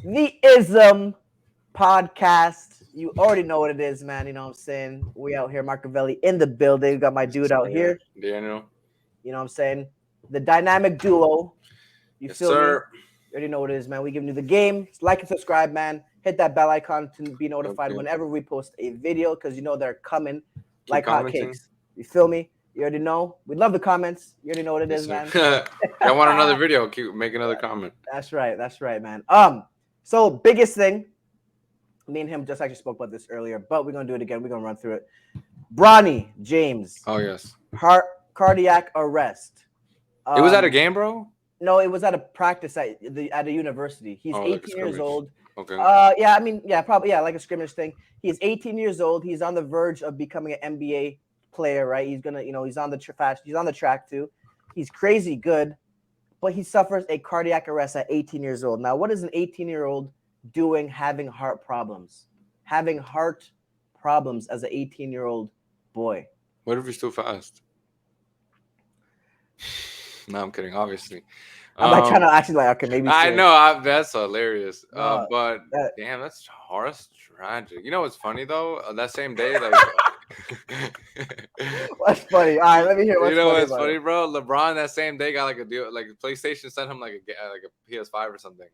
The Ism Podcast. You already know what it is, man. You know what I'm saying? We out here, Marcavelli in the building. Got my Yes, dude out sir. here. Daniel. You know what I'm saying? The dynamic duo. You Yes, feel me? sir. You already know what it is, man. We giving you the game. Like and subscribe, man. Hit that bell icon to be Yep, notified yep. whenever we post a video because you know they're coming Keep like commenting. hotcakes. You feel me? You already know. We love the comments. You already know what it Yes, is, sir. man. Y'all want another video? Keep make another comment. That's right. That's right, man. So biggest thing, me and him just actually spoke about this earlier, but we're gonna do it again. We're gonna run through it. Bronny James, Oh yes. heart cardiac arrest. It was at a Um, game, bro. no, it was at a practice at a university. He's Oh, like a 18 years scrimmage. old. Okay. Yeah, I mean, yeah, probably, yeah, like a scrimmage thing. He's 18 years old. He's on the verge of becoming an NBA player, right? He's gonna, he's on the he's on the track too. He's crazy good, but he suffers a cardiac arrest at 18 years old. Now, what is an 18-year-old doing having heart problems? Having heart problems as an 18-year-old boy. What if he's too fast? No, I'm kidding. Obviously. I'm like trying Um, to actually like, okay, maybe I serious. know that's hilarious. No, But that, damn, that's horror tragic. You know what's funny though? That same day, like, what's funny? All right, let me hear you what's know funny what's about it. funny, bro? LeBron that same day got like a deal, like PlayStation sent him like a PS5 or something.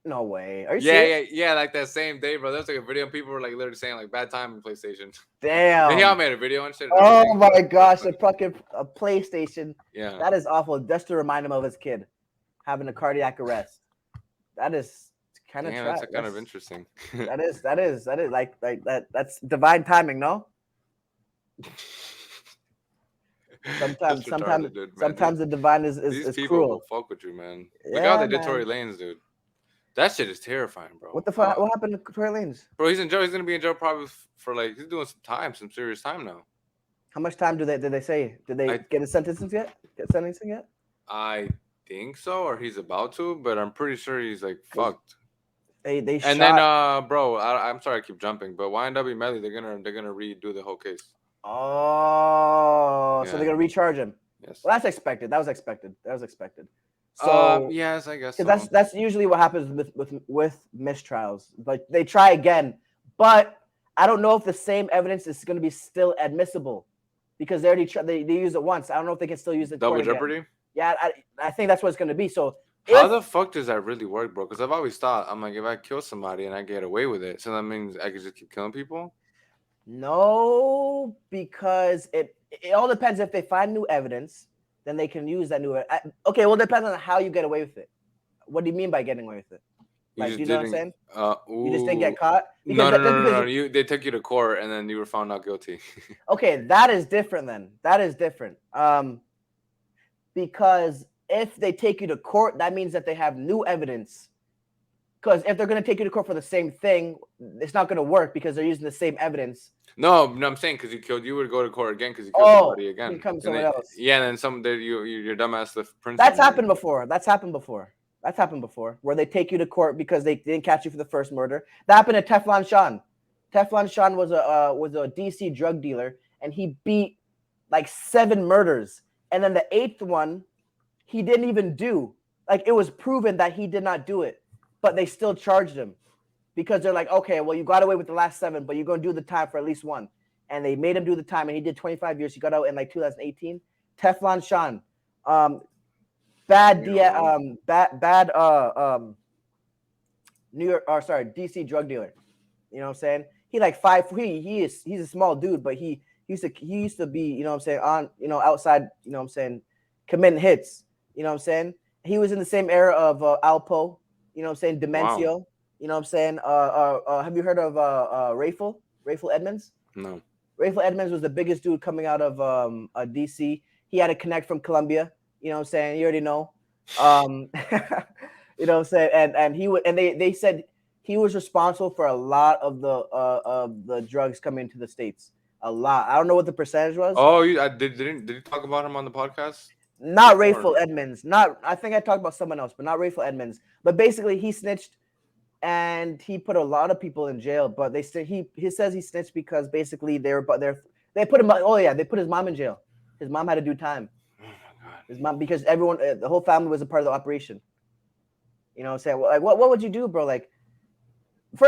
No way. Are you Yeah, serious? yeah, yeah. Like that same day, bro. There's like a video, and people were like literally saying like bad time in PlayStation. And he all Damn. made a video and shit and Oh everything. my So gosh, the funny. fucking a PlayStation. Yeah. That is awful. Just to remind him of his kid having a cardiac arrest. That is kind of Damn, that's trash. kind of interesting. That is like that. That's divine timing, no? That's Sometimes, sometimes, retarded, dude, man. sometimes the divine is is, These is people will cruel. fuck with you, man. Look how Yeah, they did Tory man. Lanez, dude. That shit is terrifying, bro. What the fuck? What happened to Tory Lanez? Bro, he's in jail. He's gonna be in jail probably for like he's doing some time, some serious time now. How much time did they say? Did they I get a sentencing yet? Get sentencing yet? I think so, or he's about to, but I'm pretty sure he's like Because fucked. they And then, shot. bro, I'm sorry I keep jumping, but YNW Melly, they're gonna redo the whole case. Oh, so they're Yeah. gonna recharge him. Yes. Well, that's expected. That was expected. That was expected. So, Yes, I guess because so. that's usually what happens with mistrials. Like they try again, but I don't know if the same evidence is going to be still admissible because they already they used it once. I don't know if they can still use it in court Double again. Jeopardy. Yeah, I think that's what it's going to be. So How if the fuck does that really work, bro? Because I've always thought I'm like, if I kill somebody and I get away with it, so that means I could just keep killing people. no, because it all depends. If they find new evidence, then they can use that new. Okay, well, it depends on how you get away with it. What do you mean by getting away with it? You Like, do just you know what I'm didn't. saying? You just didn't Ooh. get caught because No, no, that's no, no, because no. They took you to court and then you were found not guilty. okay, that is different. Then that is different. Because if they take you to court, that means that they have new evidence. Because if they're going to take you to court for the same thing, it's not going to work because they're using the same evidence. No, no, I'm saying because you would go to court again because you killed Oh, somebody here again, comes and someone then else. yeah, and then your dumbass left That's Princeton. happened before. That's happened before. That's happened before, where they take you to court because they didn't catch you for the first murder. That happened to Teflon Sean. Teflon Sean was a DC drug dealer, and he beat like 7 murders, and then the 8th one he didn't even do. Like it was proven that he did not do it, but they still charged him because they're like, okay, well you got away with the last 7, but you're gonna do the time for at least one, and they made him do the time, and he did 25 years. He got out in like 2018. Teflon Sean, bad D, Yo, bad New York, or sorry, DC drug dealer. You know what I'm saying? He like 5'3". He's a small dude, but he used to be, you know what I'm saying, on, outside, you know what I'm saying, committing hits. You know what I'm saying? He was in the same era of Alpo, you know what I'm saying, wow, Demencio, you know what I'm saying? Have you heard of Rayful? Rayful Edmonds? no, Rayful Edmonds was the biggest dude coming out of DC. He had a connect from Colombia, you know what I'm saying? You already know. You know what I'm saying? And he would, and they said he was responsible for a lot of the drugs coming into the states. A lot. I don't know what the percentage was. oh, you did you talk about him on the podcast Not before? Rayful Edmonds. Not, I think I talked about someone else, but not Rayful Edmonds. But basically, he snitched and he put a lot of people in jail. But they still he says he snitched because basically they put him. Oh yeah, they put his mom in jail. His mom had to do time. Oh my god, His mom, because everyone, the whole family was a part of the operation. You know what I'm saying? Like, what would you do, bro? Like,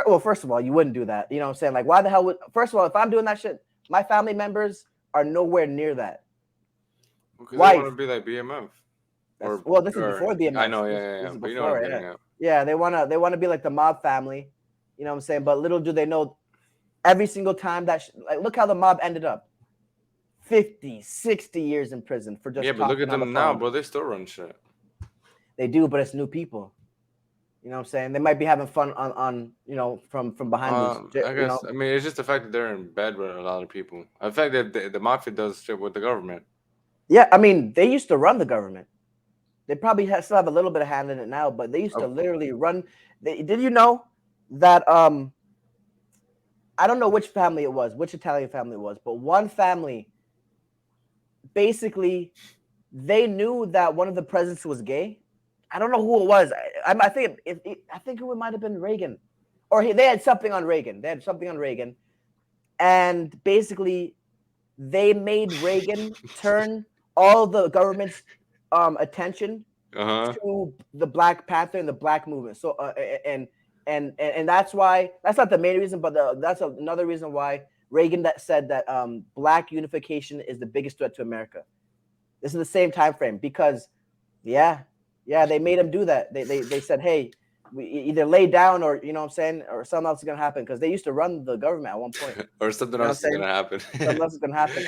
Well, first of all, you wouldn't do that. You know what I'm saying? Like, why the hell would? First of all, if I'm doing that shit, my family members are nowhere near that. Because they want to Wife, be like BMF, that's well. This is or before I BMF. know, yeah, This, yeah, this yeah. is But you know what I'm before, yeah, getting at. yeah. They wanna be like the mob family. You know what I'm saying? But little do they know, every single time that like, look how the mob ended up. 50, 60 years in prison for Yeah, just but look talking at on the them now, phone. bro. They still run shit. They do, but it's new people. You know what I'm saying? They might be having fun on from behind these. I You guess. know, I mean, it's just the fact that they're in bed with a lot of people. The fact that the mafia does shit with the government. yeah. I mean, they used to run the government. They probably still have a little bit of hand in it now, but they used to Of literally run. Did you know that I don't know which family it was, which Italian family it was, but one family basically they knew that one of the presidents was gay. I don't know who it was. I think I think it might have been Reagan, or they had something on Reagan. They had something on Reagan, and basically they made Reagan turn all the government's attention huh. to the Black Panther and the Black movement. So and that's why that's not the main reason, but that's another reason why Reagan that said that Black unification is the biggest threat to America. This is the same time frame because yeah, yeah, they made him do that. They said, hey, we either lay down or you know what I'm saying, or something else is gonna happen because they used to run the government at one point. Or something You know what I'm else is saying? gonna happen. Something else is gonna happen,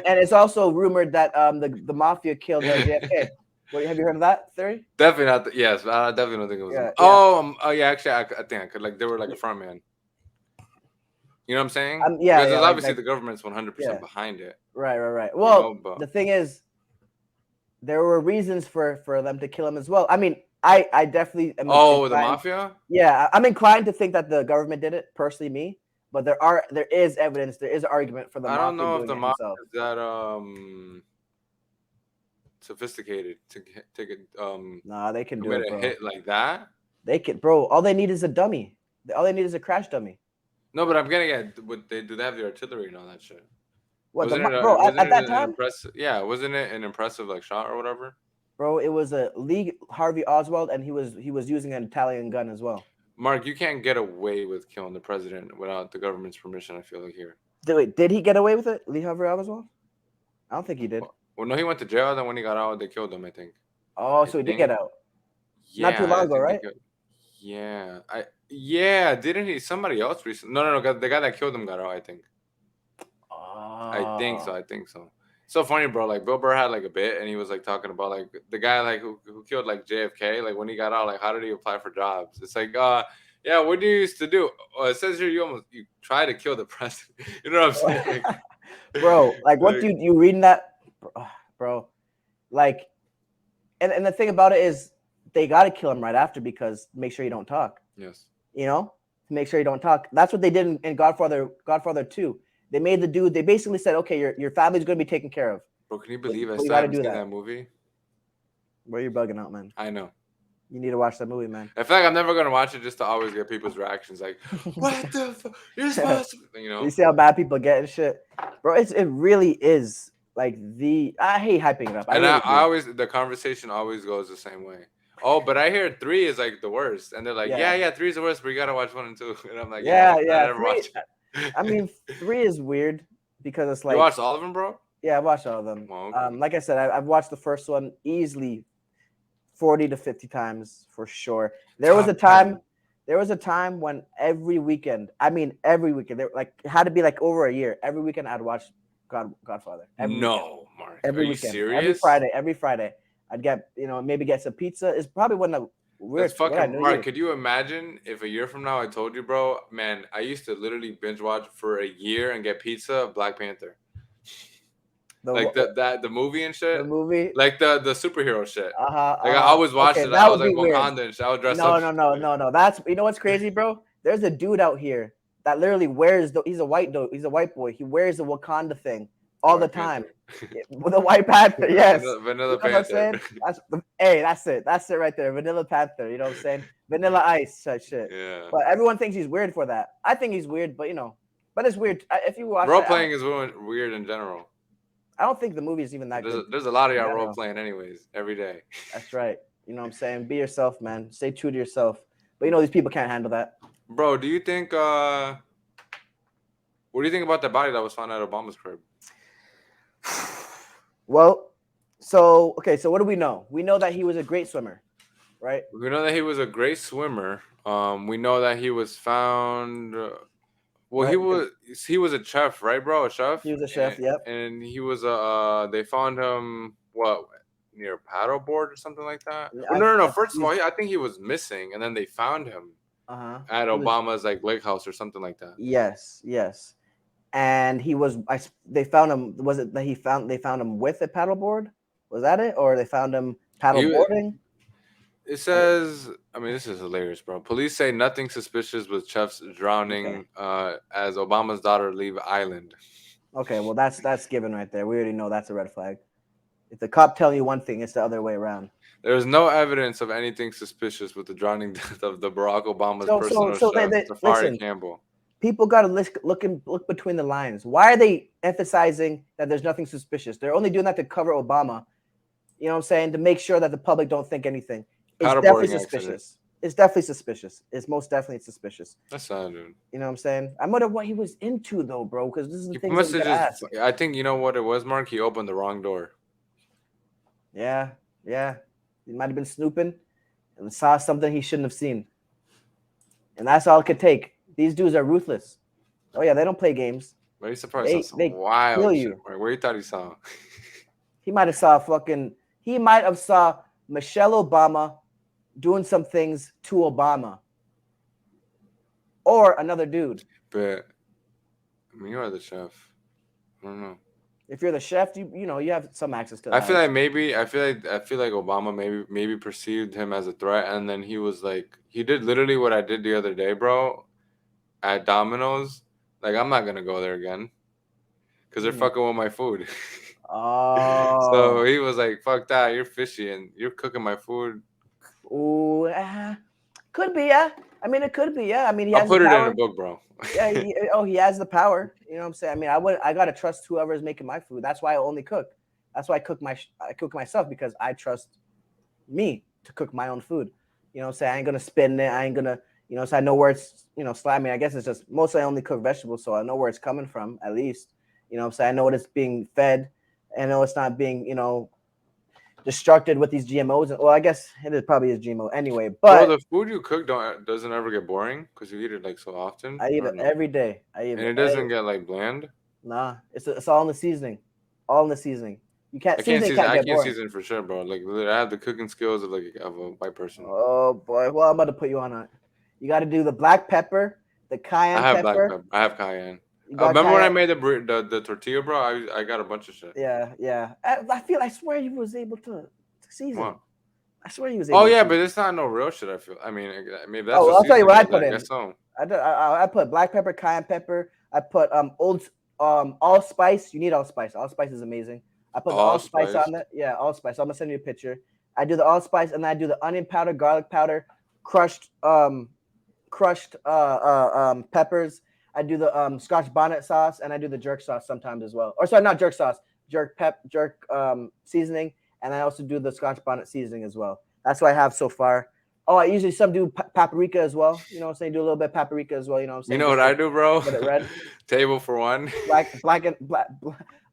and it's also rumored that the mafia killed JFK. What have you heard of that theory? Definitely not. Yes, I definitely don't think it was them. Yeah, yeah. Oh, yeah. Actually, I think I could. Like, they were like a front man. You know what I'm saying? Yeah, Because yeah, there's obviously like, the government's 100% yeah, behind it. right. You know, Well, but the thing is, there were reasons for them to kill him as well. I mean, I definitely am oh, the inclined. mafia. Yeah, I'm inclined to think that the government did it. Personally, me, but there is evidence, there is an argument for the I don't mafia know if doing the it mafia himself. is that sophisticated to get Nah, they can do commit it, a bro. hit like that. They can, bro. All they need is a dummy. All they need is a crash dummy. No, but I'm getting at would they do they have the artillery and all that shit? What the bro Wasn't at it that an time? impressive? Yeah, wasn't it an impressive like shot or whatever? Bro, it was a Lee Harvey Oswald, and he was using an Italian gun as well. Mark, you can't get away with killing the president without the government's permission. I feel like here. Did he get away with it, Lee Harvey Oswald? I don't think he did. Well, no, he went to jail. Then when he got out, they killed him. I think. Oh, I so he did get think. out not too Yeah, long I ago, think they right? killed. Yeah, yeah. Didn't he? Somebody else recently? No, no, no. The guy that killed him got out. I think. I think Oh, so. I think so. So funny, bro. Like Bill Burr had like a bit, and he was like talking about like the guy like who killed like JFK. Like when he got out, like how did he apply for jobs? It's like, yeah, what do you used to do? Oh, it says here you try to kill the president. You know what I'm saying? bro. Like, what Like, do you reading that, bro? Like, and the thing about it is they got to kill him right after because make sure you don't talk. yes, You know, to make sure you don't talk. That's what they did in Godfather 2. They made the dude. They basically said, okay, your family's gonna be taken care of, bro. Can you but, believe I but you still got to haven't do seen that. that movie? Where you bugging out, man? I know. You need to watch that movie, man. I feel like I'm never gonna watch it just to always get people's reactions. Like, what the fuck? You're supposed to, you You know. see how bad people get and shit, bro. It really is like the. I hate hyping it up. I And really I do. always the conversation always goes the same way. Oh, but I hear three is like the worst, and they're like, Yeah, yeah, three is the worst, but you gotta watch one and two. And I'm like, yeah, I yeah. never Three. watch it. I mean, three is weird because it's You like, watched all of them, bro? yeah, I've watched all of them. Well, okay. Like I said, I've watched the first one easily 40 to 50 times for sure. There was a Top time. 10. There was a time when every weekend, I mean every weekend, there like it had to be like over a year. Every weekend I'd watch Godfather. Every weekend. No, Mark. Are Every you weekend, serious? Every Friday, I'd get maybe get some pizza. It's probably That's when I fucking knew Mark. you. Could you imagine if a year from now I told you, bro? Man, I used to literally binge watch for a year and get pizza Black Panther, like The the movie and shit, the movie. like the superhero shit. Like I always watched Okay, it. I that was would like be weird. Wakanda and shit. I would dress up. No. That's what's crazy, bro. There's a dude out here that literally wears he's a white dude. He's a white boy. He wears the Wakanda thing all the Black time. Panther. With the White Panther, yes. Vanilla You know what I'm Panther. saying? Hey, that's it. That's it right there. Vanilla Panther. You know what I'm saying? Vanilla Ice, such shit. Yeah. But everyone thinks he's weird for that. I think he's weird, but but it's weird. If you watch Role it, playing is weird in general. I don't think the movie is even that good There's a lot of in y'all role general. playing anyways every day. That's right. You know what I'm saying? Be yourself, man. Stay true to yourself. But these people can't handle that. Bro, do you think what do you think about the body that was found at Obama's crib? Well, so okay, so what do we know? We know that he was a great swimmer, right? We know that he was a great swimmer. We know that he was found. Well, Right? Because he was a chef, right, bro? A he chef, was a chef. Yep. and he was a. They found him what near a paddleboard or something like that. Well, no. First of all, I think he was missing, and then they found him Uh-huh. at He was Obama's like lake house or something like that. yes, yes. And he was they found him was it that they found him with a paddleboard? Was that it? Or they found him He paddleboarding? It Or says, I mean, this is hilarious, bro. Police say nothing suspicious with chefs okay. drowning as Obama's daughter leave island. Okay, well that's given right there. We already know that's a red flag. If the cop telling you one thing, it's the other way around. There is no evidence of anything suspicious with the drowning death of the Barack Obama's personal So chef, they Safari listen. Campbell. People got to look between the lines. Why are they emphasizing that there's nothing suspicious? They're only doing that to cover Obama. You know what I'm saying? To make sure that the public don't think anything. It's definitely Paddleboarding accident. suspicious. It's definitely suspicious. It's most definitely suspicious. That's sad, dude. You know what I'm saying? I wonder what he was into though, bro. Because this is the He things that must we have gotta just, ask. I think, you know what it was, Mark? He opened the wrong door. Yeah, yeah. He might have been snooping and saw something he shouldn't have seen, and that's all it could take. These dudes are ruthless. Oh yeah, they don't play games. But he surprised saw some They kill wild shit, you. Mark. Where you thought he saw? He might have saw fucking. He might have saw Michelle Obama doing some things to Obama or another dude. But, I mean, you are the chef. I don't know. If you're the chef, you know you have some access to the I feel house. like I feel like Obama maybe perceived him as a threat, and then he was like he did literally what I did the other day, bro, at Domino's. Like I'm not gonna go there again because they're Hmm. fucking with my food. So Oh, he was like, "Fuck that, you're fishy and you're cooking my food." ooh, could be, yeah. I mean, it could be, yeah. I mean, he I'll has the put it in a power. book, bro. Yeah, he has the power. You know what I'm saying? I mean, I gotta trust whoever is making my food. That's why I only cook. That's why I cook myself because I trust me to cook my own food. You know what I'm saying? I ain't gonna spin it. I ain't gonna, so I know where it's, slimy. I guess it's just mostly I only cook vegetables, so I know where it's coming from at least. You know what I'm saying? I know what it's being fed. I know it's not being, destructed with these GMOs. Well, I guess it is probably is GMO anyway, Bro, but the food you cook doesn't ever get boring because you eat it like so often, I eat or it no? every day. I eat And it. it doesn't get like bland. Nah, it's all in the seasoning. All in the seasoning. You can't I can't seasoning season. can't I get can't boring. season for sure, bro. Like literally, I have the cooking skills of like of a white person. Oh boy. Well, I'm about to put you on it. You got to do the black pepper, the I cayenne have black pepper. pepper. I have cayenne. You got Remember when I cayenne. made the tortilla, bro? I got a bunch of shit. Yeah, yeah. I swear you was able to season. What? I swear you was Oh able to yeah, but season. it's not no real shit. I feel. I mean, maybe that's Oh, what well, I'll tell you seasoning what I is. put I in. guess so. I put black pepper, cayenne pepper. I put allspice. You need allspice. Allspice is amazing. I put the All allspice spice. on it. Yeah, allspice. I'm gonna send you a picture. I do the allspice and then I do the onion powder, garlic powder, crushed peppers. I do the Scotch bonnet sauce and I do the jerk sauce sometimes as well. Or sorry, not jerk sauce, jerk seasoning, and I also do the Scotch bonnet seasoning as well. That's what I have so far. Oh, I usually some do paprika as well. You know what I'm saying? Do a little bit of paprika as well. You know what I'm You saying? know what Just to I do, bro? get it red. Table for one. Black and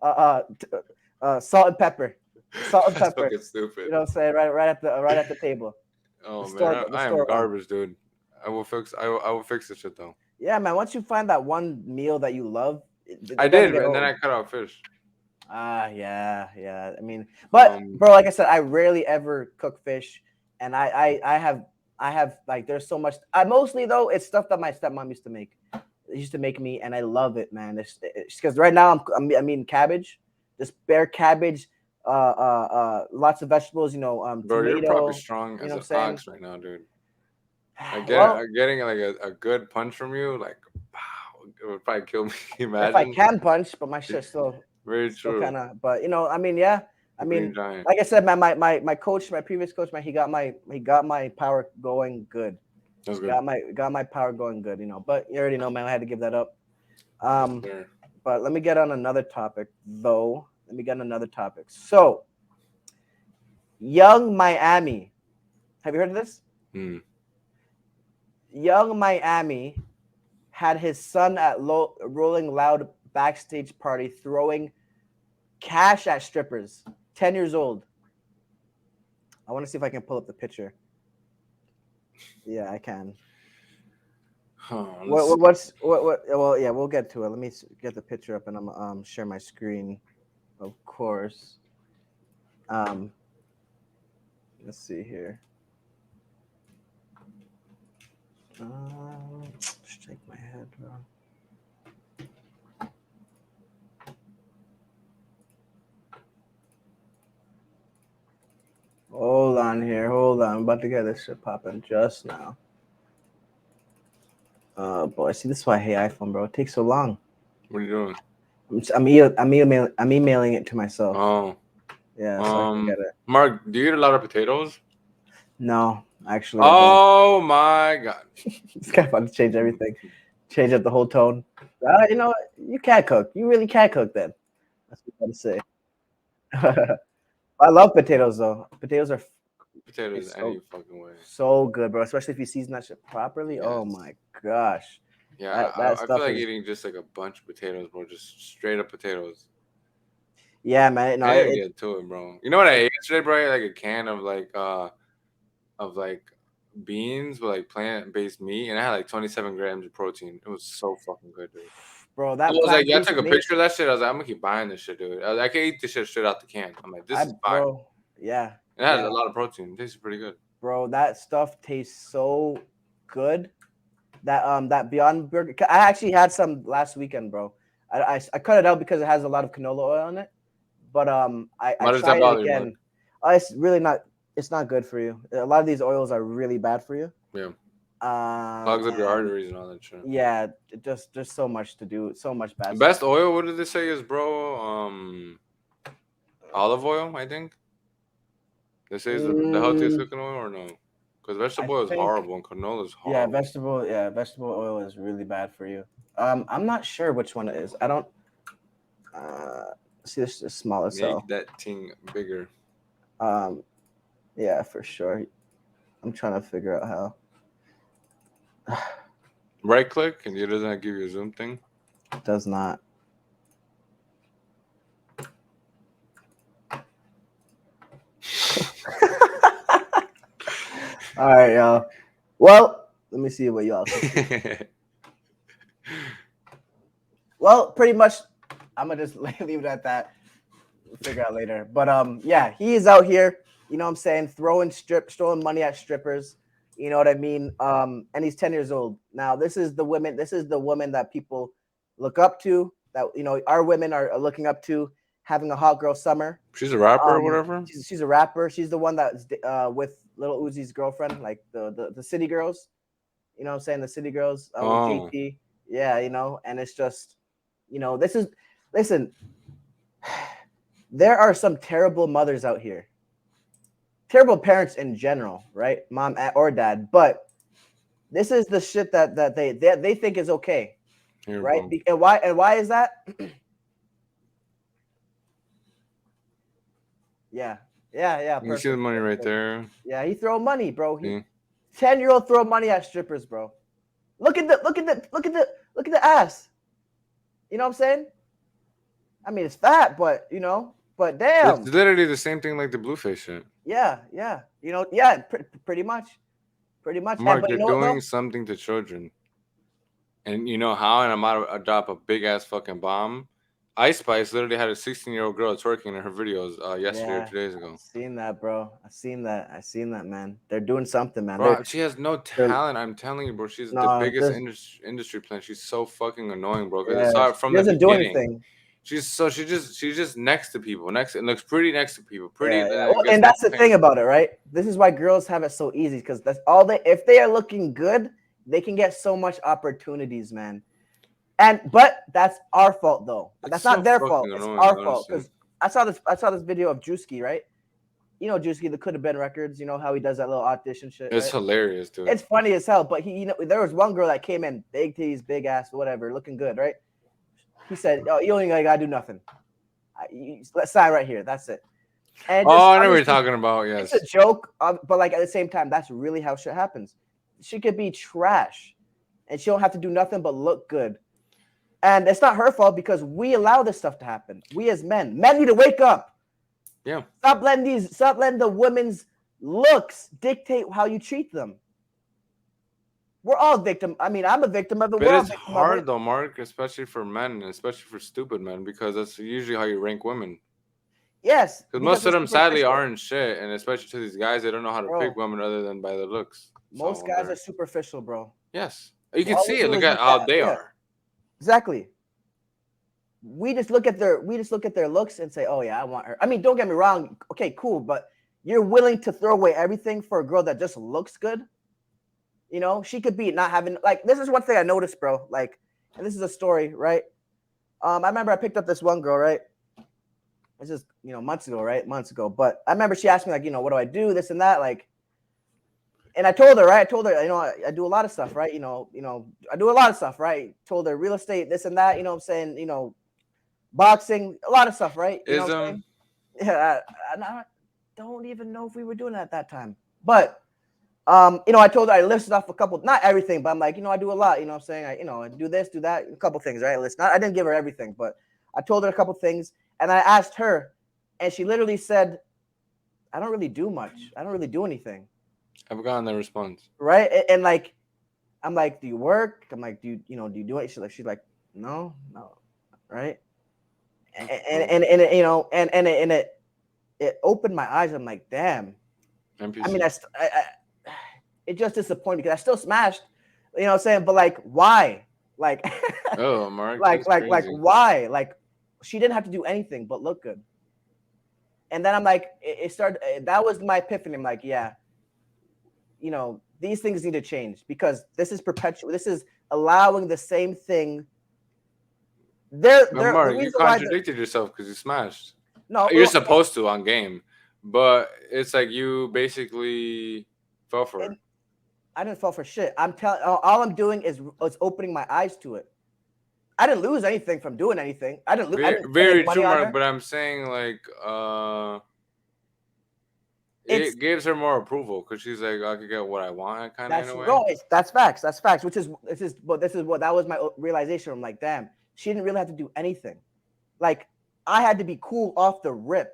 uh, uh, salt and pepper, salt and That's pepper. fucking stupid. You know what I'm saying? Right at the table. Oh The man, store the I am store one. garbage, dude. I will fix this shit though. Yeah, man. Once you find that one meal that you love, I it doesn't did, get and then old. I cut out fish. Yeah, yeah. I mean, but Um, bro, like I said, I rarely ever cook fish, and I have like there's so much. I mostly though it's stuff that my stepmom used to make. It used to make me, and I love it, man. It's because right now I'm eating cabbage, just bare cabbage, lots of vegetables. bro, you're probably Tomato. strong You know as what I'm an saying? ox right now, dude. Well, Getting like a good punch from you, like, wow, it would probably kill me. if I Imagine. can punch, but my shit Very still true. kind of. But I mean, yeah. I The green mean, giant. like I said, man, my coach, my previous coach, man, he got my power going good. That's good. Got my power going good. But you already know, man. I had to give that up. Yes, Um, sir. but let me get on another topic, though. Let me get on another topic. So, Young Miami. Have you heard of this? Hmm. Young Miami had his son at Rolling Loud backstage party throwing cash at strippers. 10 years old. I want to see if I can pull up the picture. Yeah, I can. Let's see. What? Well, yeah, we'll get to it. Let me get the picture up, and I'm share my screen, of course. Um, let's see here. Shake my head, bro. Hold on here. Hold on. I'm about to get this shit popping just now. Boy, see, this is why I hate iPhone, bro. It takes so long. What are you doing? I'm emailing it to myself. Oh, Yeah, so I can get it. Mark, do you eat a lot of potatoes? No, actually, I don't. Oh my god. This guy about to change everything, change up the whole tone. You know what? You can't cook. You really can't cook then. That's what I'm say. I love potatoes though. Potatoes are Potatoes so any fucking way. so good, bro. Especially if you season that shit properly. Oh Yes. my gosh, Yeah, that I feel stuff like is. eating just like a bunch of potatoes, bro. Just straight up potatoes. Yeah, man. No, I need to get to it, bro. You know what I ate yesterday, bro? I ate like a can of like beans with like plant based meat, and I had like 27 grams of protein. It was so fucking good, dude. bro. I That was like, plant yeah, I based took a meat. picture of that shit. I was like, I'm gonna keep buying this shit, dude. I can eat this shit straight out the can. I'm like, this is fire. Bro. Yeah, It had yeah, a lot of protein. It tasted pretty good. bro. That stuff tastes so good. That Beyond Burger. I actually had some last weekend, bro. I cut it out because it has a lot of canola oil in it. But I Why does that tried it bother you, Mark? again. It's really not. It's not good for you. A lot of these oils are really bad for you. Yeah, clogs up your And arteries and all that shit. yeah, it just there's so much to do. So much The bad stuff. best oil, what did they say is, bro? Olive oil, I think. They say is the healthiest Mm, cooking oil or no? Because I vegetable oil is think horrible and canola is horrible. vegetable oil is really bad for you. I'm not sure which one it is. I don't. Uh, see, this is small as Make hell. that thing bigger. Um, yeah, for sure. I'm trying to figure out how. Right click, and it doesn't give you a zoom thing. It does not. All right, y'all. Well, let me see what y'all think. Well, pretty much, I'm gonna just leave it at that. We'll figure out later. But yeah, he is out here. You know what I'm saying? Stolen money at strippers. You know what I mean? And he's 10 years old. Now, this is the women. This is the woman that people look up to. That our women are looking up to, having a hot girl summer. She's a rapper or whatever. She's a rapper. She's the one that's with Little Uzi's girlfriend, like the City Girls. You know what I'm saying? The City Girls with Oh, JT. Yeah, and it's just, this is, listen, there are some terrible mothers out here, terrible parents in general, right? Mom or dad, but this is the shit that they think is okay, here, right? bro. And why is that? Yeah, yeah, You see the perfect, money right perfect. there. Yeah, he throw money, bro. He See? 10-year-old throw money at strippers, bro. Look at the ass. You know what I'm saying? I mean, it's fat, but but It's damn. literally the same thing like the blueface shit. Yeah. Yeah, pretty much. Pretty much. And Mark, but you're you know what doing though? something to children. And you know how? And I'm about to drop a big ass fucking bomb. Ice Spice literally had a 16-year-old girl twerking in her videos yesterday or Yeah, 2 days I've ago. seen that, bro. I seen that, man. They're doing something, man. Bro, she has no They're talent. I'm telling you, bro. She's the no, biggest there's industry plant. She's so fucking annoying, bro. Because I yeah, saw it she from the doesn't do beginning. anything. She's just next to people. Next, it looks pretty next to people. Pretty, Yeah. I Well, guess and next that's to the thing famous about people. it, right? This is why girls have it so easy because that's all they. If they are looking good, they can get so much opportunities, man. But that's our fault though. It's That's so not their fucking fault. It's annoying, our fault honestly. because I saw this video of Drewski, right? Drewski, the Could Have Been Records. You know how he does that little audition shit, It's right? hilarious, dude. It's funny as hell. But there was one girl that came in, big titties, big ass, whatever, looking good, right? He said, "Oh, you only gotta do nothing. Let's sign right here. That's it." And Oh, just I know what you're honestly, talking about. it's a Yes. joke, but like at the same time, that's really how shit happens. trash, and she don't have to do nothing but look good. And it's not her fault because we allow this stuff to happen. We as men need to wake up. Yeah. Stop letting the women's looks dictate how you treat them. We're all victim. I mean, I'm a victim of it. But We're all it's victim of it. hard though, Mark, especially for men, and especially for stupid men, because that's usually how you rank women. Yes, Because because most of it's them sadly superficial, aren't shit, and especially to these guys, they don't know how to pick bro. women other than by their looks. Most So guys are they're superficial, bro. yes, you can All we see it. do Look is at look how at, they yeah, are. exactly. We just look at their looks and say, oh yeah, I want her. I mean, don't get me wrong. Okay, cool, but you're willing to throw away everything for a girl that just looks good. You know, she could be not having like this is one thing I noticed, bro. Like, and this is a story, right? I remember I picked up this one girl, right? This is months ago, right? Months ago. But I remember she asked me like, what do I do? This and that, like. And I told her, right? I told her, I do a lot of stuff, right? I do a lot of stuff, right? Told her real estate, this and that. I'm saying, boxing, a lot of stuff, right? You know what I'm Ism. saying? Yeah, I don't even know if we were doing that at that time. But I told her I listed off a couple, not everything, but I'm like, I do a lot. You know what I'm saying? I do this, do that, a couple things, right? I didn't give her everything, but I told her a couple things, and I asked her, and she literally said, I don't really do much. I don't really do anything. I've gotten the response. Right? And like, I'm like, do you work? I'm like, do you do it? She's like, no, right? And it opened my eyes. I'm like, damn. I mean, NPC. it just disappointed because I still smashed. You know what I'm saying? But like, why? Like, Oh, Mark, that's like crazy. why? Like, she didn't have to do anything but look good. And then I'm like, it started. That was my epiphany. I'm like, yeah, these things need to change because this is perpetual. This is allowing the same thing. But The Mark, you reason why contradicted yourself because you smashed. no, You're supposed to on game, but it's like you basically fell for it. and I didn't fall for shit. I'm telling. All I'm doing is opening my eyes to it. I didn't lose anything from doing anything. I Very, didn't spend any very money true, on Mark. her. But I'm saying like, It's it gives her more approval because she's like, I could get what I want, kind of in that's a way. no, that's facts. That's facts. This is what that was my realization. I'm like, damn, she didn't really have to do anything. Like, I had to be cool off the rip.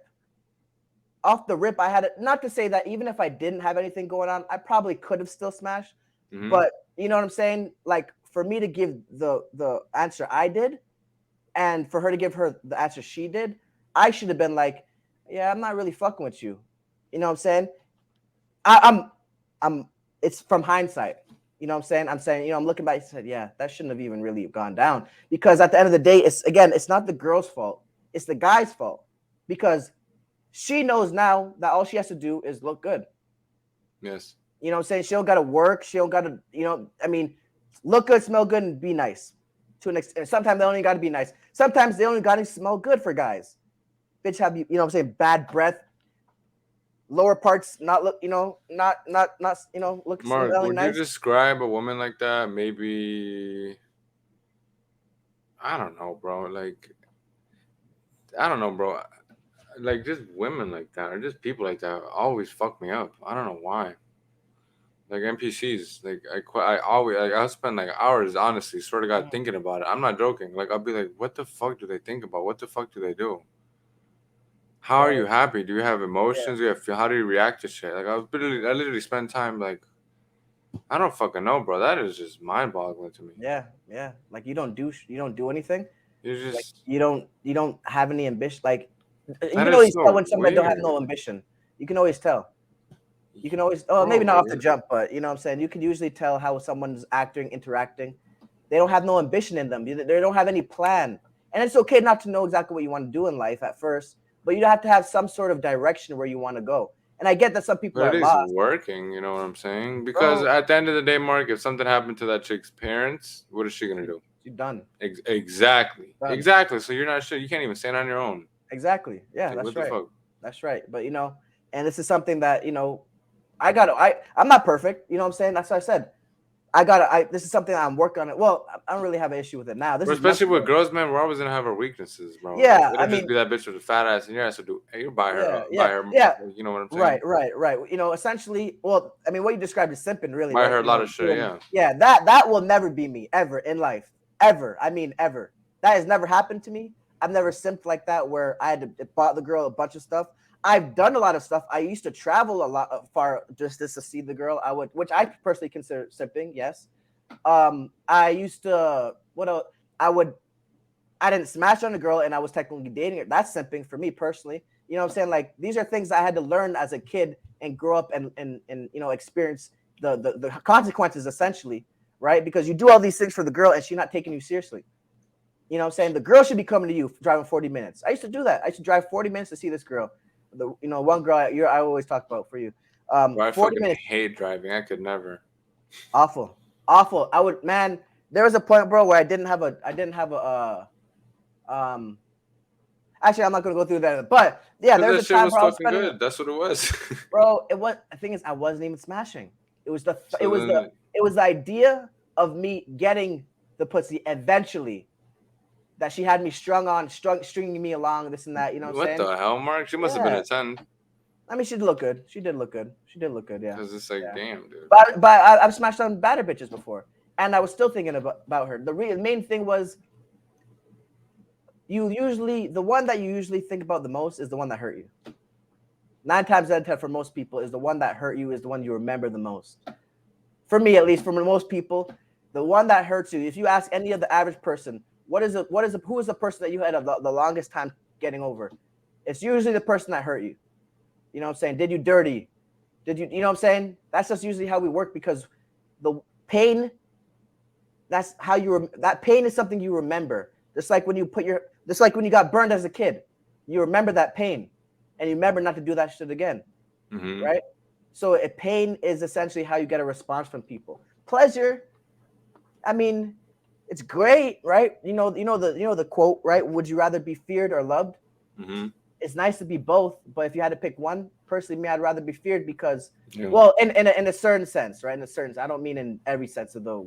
Off the rip, I had it. Not to say that even if I didn't have anything going on, I probably could have still smashed. Hmm. But you know what I'm saying? Like, for me to give the answer I did, and for her to give her the answer she did, I should have been like, yeah, I'm not really fucking with you. You know what I'm saying? I, I'm I'm it's from hindsight. You know what I'm saying? I'm saying, I'm looking back and said, yeah, that shouldn't have even really gone down. Because at the end of the day, it's not the girl's fault. It's the guy's fault. Because she knows now that all she has to do is look good. Yes. You know what I'm saying? She don't gotta work. She don't gotta, I mean, look good, smell good, and be nice. To an extent. Sometimes they only gotta be nice. Sometimes they only gotta smell good for guys. Bitch have you know what I'm saying, bad breath, lower parts not look, not look Mark, smelling would you nice. describe a woman like that? Maybe I don't know, bro. Like I don't know, bro. Like just women like that or just people like that always fuck me up. I don't know why. Like NPCs, like I always like I'll spend like hours, honestly, swear to God, Mhm. thinking about it. I'm not joking. Like I'll be like, what the fuck do they think about? What the fuck do they do? How are Bro, you happy? Do you have yeah, emotions? Do you have how do you react to shit? Like I literally spend time like I don't fucking know, bro. That is just mind boggling to me. yeah. Like, you don't do anything. You're Like, just you don't have any ambition. Like, you that can is always tell so when somebody don't have weird. no ambition. You can always tell. You can always, oh, maybe Bro, not off the jump, but you know what I'm saying? You can usually tell how someone's acting, interacting. They don't have no ambition in them. They don't have any plan. And it's okay not to know exactly what you want to do in life at first, but you have to have some sort of direction where you want to go. And I get that some people but are it is lost, working, you know what I'm saying? Because bro. at the end of the day, Mark, if something happened to that chick's parents, what is she gonna do? You're done. Exactly. Done. Exactly. So you're not sure. You can't even stand on your own. Exactly. Yeah, Like, that's what the right. fuck? That's right. But and this is something that, I'm not perfect. You know what I'm saying? That's what I said. This is something I'm working on it. Well, I don't really have an issue with it now. This Bro, is months especially with ago. girls, man, we're always gonna have our weaknesses, bro. Like, Yeah, it'll I just mean, be that bitch with a fat ass, and your ass will do. Hey, you yeah, buy yeah, her, yeah. like, you know what I'm saying? Right. You know, essentially, well, I mean, what you described is simping, really, Buy right? her a You lot know, of shit, yeah. yeah, that will never be me ever in life, ever. I mean, ever. That has never happened to me. I've never simped like that where I had to bought the girl a bunch of stuff. I've done a lot of stuff. I used to travel a lot far just to see the girl. I would, which I personally consider simping. Yes. I used to what else? I would I didn't smash on a girl and I was technically dating her. That's simping for me personally. You know what I'm saying? Like these are things I had to learn as a kid and grow up and you know experience the consequences essentially, right? Because you do all these things for the girl and she's not taking you seriously. You know what I'm saying? The girl should be coming to you driving 40 minutes. I used to do that. I used to drive 40 minutes to see this girl. The you know one girl I always talk about for you. Bro, I 40 fucking minutes, hate driving. I could never. awful, awful. I would man. There was a point, bro, where I didn't have um actually, I'm not gonna go through that, but yeah, Cause there's that a shit time was where I was fucking spending, good. That's what it was. bro. It was the thing is, I wasn't even smashing. It was the it So was the then, it was the idea of me getting the pussy eventually that she had me stringing me along, this and that. You know what I'm what saying? the hell, Mark? She must have been Yeah. a 10. I mean, she did look good. She did look good. She did look good. Yeah. Cause it's like, Yeah. damn, dude. I've smashed on badder bitches before, and I was still thinking about her. The main thing was the one that you usually think about the most is the one that hurt you. 9 times out of 10 for most people is the one that hurt you is the one you remember the most. For me, at least, for most people, the one that hurts you. If you ask any of the average person, who is the person that you had the longest time getting over? It's usually the person that hurt you. You know what I'm saying? Did you dirty? You know what I'm saying? That's just usually how we work because the pain, that pain is something you remember. Just like when you got burned as a kid, you remember that pain and you remember not to do that shit again, Mm-hmm. right? So pain is essentially how you get a response from people. Pleasure, I mean, it's great, right? You know the quote, right? Would you rather be feared or loved? Mm-hmm. It's nice to be both, but if you had to pick one, personally, me, I'd rather be feared because, Yeah. well, in a certain sense, right? In a certain, I don't mean in every sense of the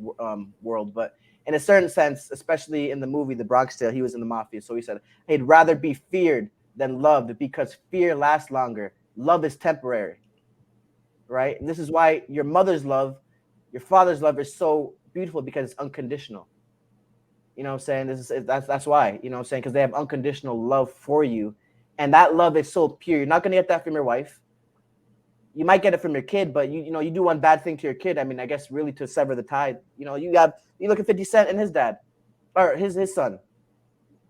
world, but in a certain sense, especially in the movie The Bronx Tale, he was in the mafia, so he said he'd rather be feared than loved because fear lasts longer. Love is temporary, right? And this is why your mother's love, your father's love is so beautiful because it's unconditional. You know what I'm saying? That's why, you know what I'm saying? Because they have unconditional love for you. And that love is so pure. You're not gonna get that from your wife. You might get it from your kid, but you know, you do one bad thing to your kid. I mean, I guess really to sever the tie. You know, you look at 50 Cent and his dad or his son.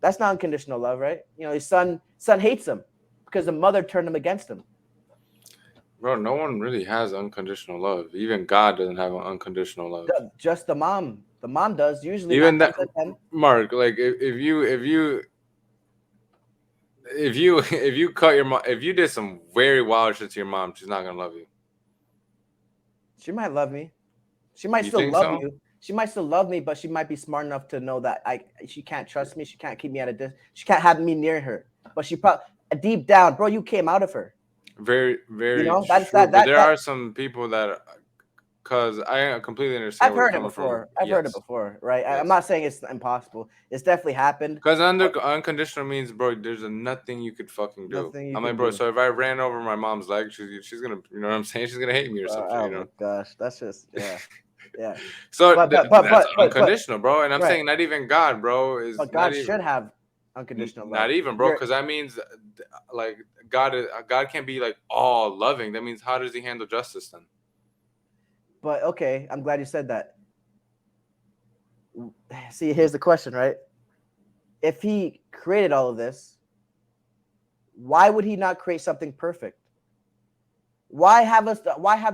That's not unconditional love, right? You know, his son hates him because the mother turned him against him. Bro, no one really has unconditional love. Even God doesn't have unconditional love. Just the mom. The mom does usually nine Even that, times out of ten. Mark, like if you cut your mom, if you did some very wild shit to your mom, she's not gonna love you. She might love me. She might You still think love so? you. She might still love me, but she might be smart enough to know that she can't trust me. She can't keep me at a distance. She can't have me near her. But she probably deep down, bro, you came out of her. Very, You very know, that's true. But there that are some people that, cause I completely understand I've where you're heard it coming from. before. I've heard it Yes, before, right? I'm yes. not saying it's impossible. It's definitely happened. Cause But unconditional means, bro, there's nothing you could fucking do. nothing you I'm like, can bro. do. So if I ran over my mom's leg, she's gonna, you know what I'm saying? She's gonna hate me or some shit, Oh you know. my gosh, that's just yeah. So that's But unconditional, bro. And I'm right. saying not even God, bro, is But not God even should have unconditional not love. even, bro, You're because that means like God can't be like all loving. That means how does He handle justice then? but okay, I'm glad you said that. See, here's the question, right? If he created all of this, why would he not create something perfect? Why have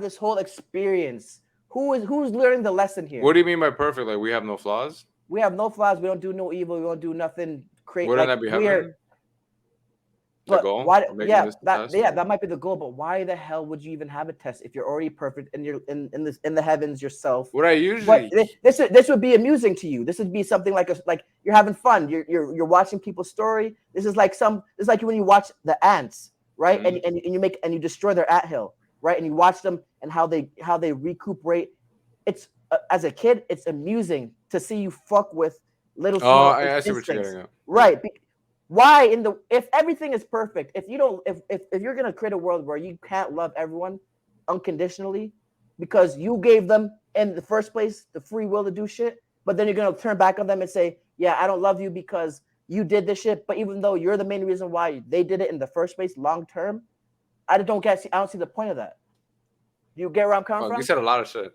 this whole experience? Who's learning the lesson What here? do you mean by perfect? Like we have no flaws? We have no flaws, we don't do no evil, we don't do nothing create Wouldn't like that be we're heaven? The but goal why of making this the test? that might be the goal, but why the hell would you even have a test if you're already perfect and you're in the heavens yourself? What I But usually this would be amusing to you. This would be something like you're having fun. You're watching people's story. This is like when you watch the ants, right? Mhm. And you make and you destroy their ant hill, right? And you watch them and how they recuperate. It's as a kid, it's amusing to see you fuck with little Oh, small I see what you're instincts, getting at. Yeah. right? Why in the if everything is perfect, if you don't, if you're gonna create a world where you can't love everyone unconditionally because you gave them in the first place the free will to do shit, but then you're gonna turn back on them and say, yeah, I don't love you because you did this shit, but even though you're the main reason why they did it in the first place, long term, I don't see the point of that. You get where I'm coming Oh, you from? said a lot of shit.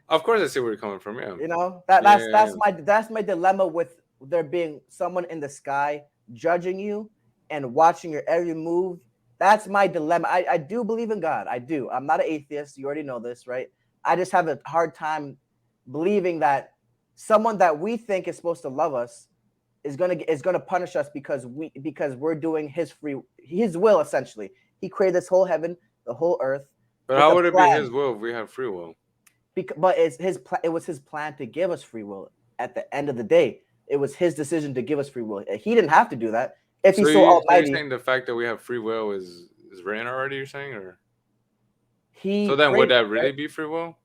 Of course, I see where you're coming from. Yeah. You know that Yeah. Yeah, yeah. that's my dilemma with there being someone in the sky judging you and watching your every move. That's my dilemma. I do believe in God. I do. I'm not an atheist. You already know this, right? I just have a hard time believing that someone that we think is supposed to love us is gonna punish us because we're doing his will essentially. He created this whole heaven, the whole earth But with how a would it be his plan. will if we have free will? But it was his plan to give us free will. At the end of the day, it was his decision to give us free will. He didn't have to do that if So he's so you're almighty. saying the fact that we have free will is written already? You're saying, or He so then would created that right. really be free will?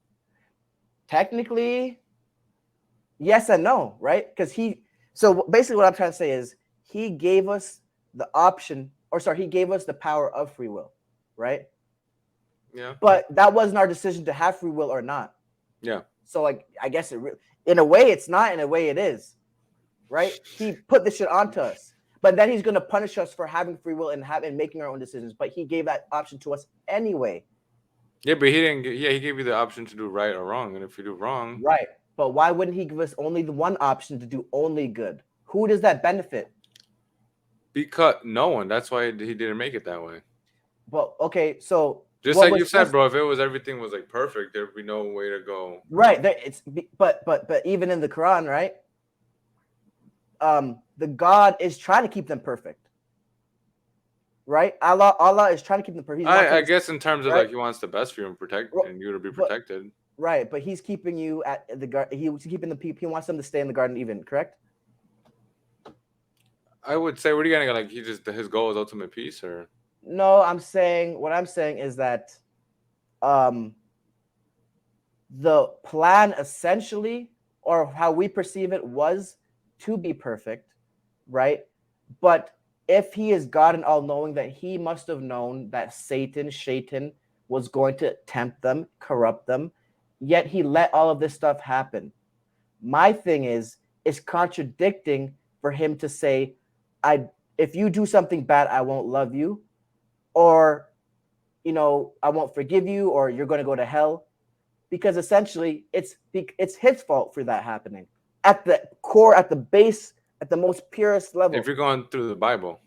Technically, yes and no, right? Because he. So basically, what I'm trying to say is he gave us the option, or sorry, he gave us the power of free will, right? Yeah. But that wasn't our decision to have free will or not. Yeah. So like, I guess in a way it's not, in a way it is, right? He put this shit onto us, but then he's gonna punish us for having free will and making our own decisions. But he gave that option to us anyway, Yeah, but he didn't. Yeah, he gave you the option to do right or wrong, and if you do wrong, right? But why wouldn't he give us only the one option to do only good? Who does that benefit? because no one. That's why he didn't make it that way. Well, okay, so Just what like was you said, supposed bro. If it was everything was like perfect, there'd be no way to go. right there? But even in the Quran, right? The God is trying to keep them perfect, right? Allah is trying to keep them perfect. He wants I them to, guess in terms of right? like he wants the best for you and protect Ro- and you to be But protected. right, but he's keeping you at the garden. He's keeping the people. He wants them to stay in the garden, even correct? I would say, what are you gonna like? He just his goal is ultimate peace, or No, I'm saying what I'm saying is that um, the plan essentially, or how we perceive it, was to be perfect, right? But if he is God and all knowing, that he must have known that Shaitan, was going to tempt them, corrupt them, yet he let all of this stuff happen. My thing is, it's contradicting for him to say, I if you do something bad, I won't love you, or I won't forgive you, or you're going to go to hell, because essentially it's his fault for that happening at the core, at the base, at the most purest if level. you're going through the Bible,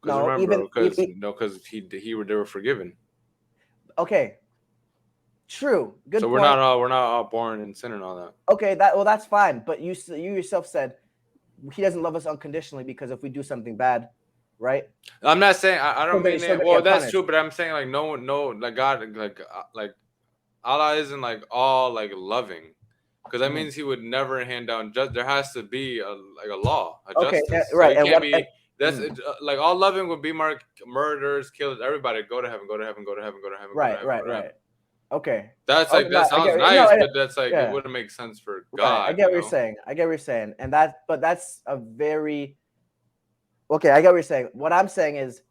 because No, remember, even because no, because they were forgiven. okay, true, So good point. we're not all born in sin and all that. Okay, that's fine, but you yourself said he doesn't love us unconditionally because if we do something bad, right? I'm not saying I don't mean Still it. gonna Well, get that's punished. true, but I'm saying like no one, no, like God, like Allah isn't like all like loving, because that Mhm. means He would never hand down. Just there has to be a like a law, a Okay, justice. So right, He and can't what? be. That's Mhm. like all loving would be murders, killers, everybody go to heaven, go to heaven, go to heaven, go to heaven, go to Right, heaven, go right, to heaven. right. Okay. That's Okay, like no, that I sounds get no, nice, but that's like it yeah, wouldn't make sense for right. I God, get you what you're know. saying. I get what you're saying, and that's a very okay. I get what you're saying. What I'm saying is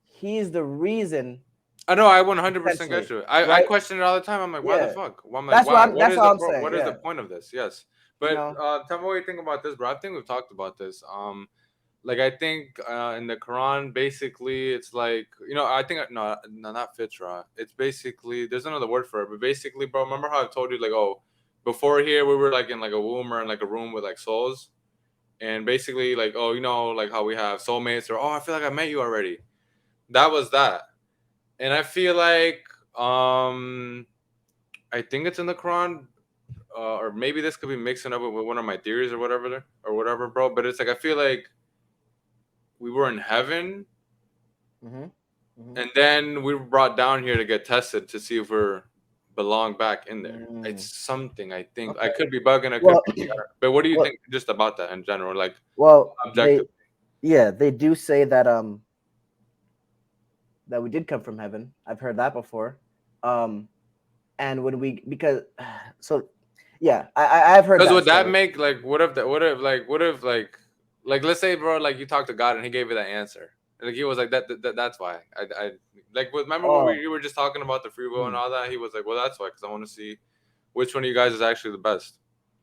he's the reason, I know I 100% get essentially, you. I right? question it all the time. I'm like, why the Yeah, fuck? Well, I'm like, why? What that's is all the I'm saying. what is the Yeah, point of this? Yes, you but know. tell me what you think about this, bro. I think we've talked about this. Like I think in the Quran, basically, it's like I think no, not fitra. It's basically there's another word for it, but basically, bro, remember how I told you like, oh, before here we were like in like a womb or in like a room with like souls, and basically like, oh, like how we have soulmates or oh, I feel like I met you already. That was that. And I feel like I think it's in the Quran, or maybe this could be mixing up with one of my theories or whatever or whatever, bro. But it's like I feel like we were in heaven, Hmm. Hmm. and then we were brought down here to get tested to see if we're belong back in there. Mm, It's something I think I okay. could be bugging. I could Well, be, but what do you well, think just about that in general, like they objective? yeah, they do say that we did come from heaven. I've heard that before. Um, and when we because so Yeah, I've heard Because that would that story. make like what if let's say, bro, like you talked to God and He gave you that answer. Like He was like that's why I like remember what Oh, you were just talking about the free will and hmm. all that. He was like, well, that's why, because I want to see which one of you guys is actually the best.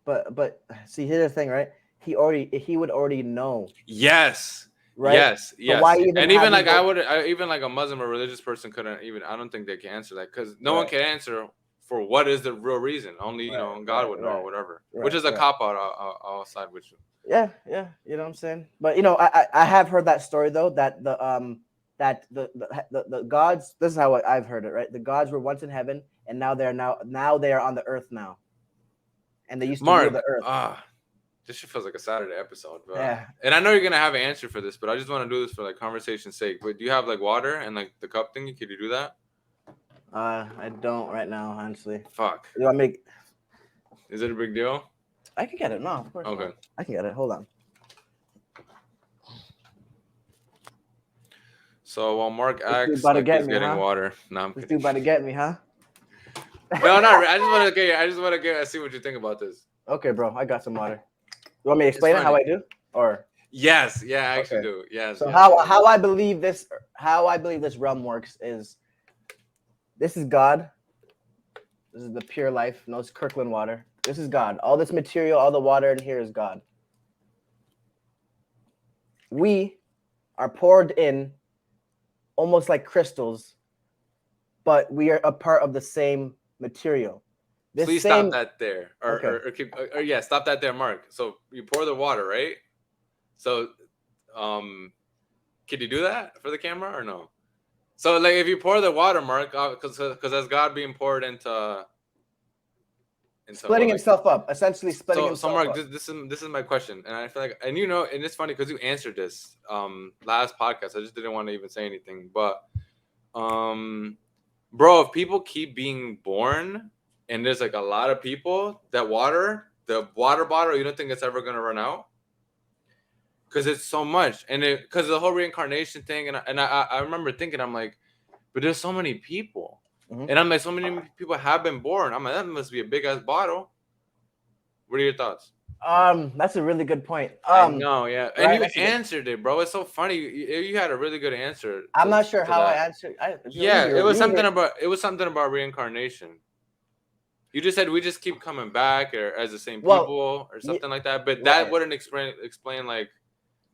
But see, here's the thing, right? He would already know, Yes. right? Yes, So why yes, even and have even you like go? even like a Muslim or religious person couldn't even. I don't think they can answer that because no one Right, can answer for what is the real reason. Only right, God right, would know or right, whatever, which right, is a right. cop out. I'll side with you. Yeah, yeah. You know what I'm saying? But I have heard that story though that the gods. This is how I've heard it. Right, the gods were once in heaven, and now they are on the earth now, and they used to rule the Mark, earth. this shit feels like a Saturday episode, bro. Yeah. And I know you're gonna have an answer for this, but I just want to do this for like conversation's sake. But do you have like water and like the cup thingy? Could you do that? I don't right now, honestly. Fuck. You want me? Is it a big deal? I can get it. No, of course Okay. not. I can get it. Hold on. So while Mark This dude acts about to like get he's me, getting huh? water, no, I'm This kidding. dude about to get me, huh? No, not really. I just want to get. I just want to get. See what you think about this. Okay, bro. I got some water. You want me to It's explain it how funny. I do? Or Yes. Yeah. I actually okay. do. Yes. So Yes. Yes. how I believe this realm works is this is God. This is the pure life. No, it's Kirkland water. This is God. All this material, all the water in here is God. We are poured in almost like crystals, but we are a part of the same material. This Please stop same that there, okay. or keep, or yeah, stop that there, Mark. So you pour the water, right? So, um, can you do that for the camera or no? So like, if you pour the water, Mark, because that's God being poured into Splitting what like. himself up, essentially splitting So himself Mark, up. this is my question, and I feel like, and you know, and it's funny because you answered this last podcast. I just didn't want to even say anything, but um, bro, if people keep being born, and there's like a lot of people, the water bottle, you don't think it's ever gonna run out? Because it's so much, and it because the whole reincarnation thing, and I remember thinking, I'm like, but there's so many people, Mhm. and I'm like, so many people have been born. I'm like, that must be a big ass bottle. What are your thoughts? That's a really good point. I know, yeah, and Right, you that's a good. answered it, bro. It's so funny. You had a really good answer I'm not sure to how I that. answered. Yeah, it was something about reincarnation. You just said we just keep coming back, or as the same Well, people, or something like that. But that right. wouldn't explain like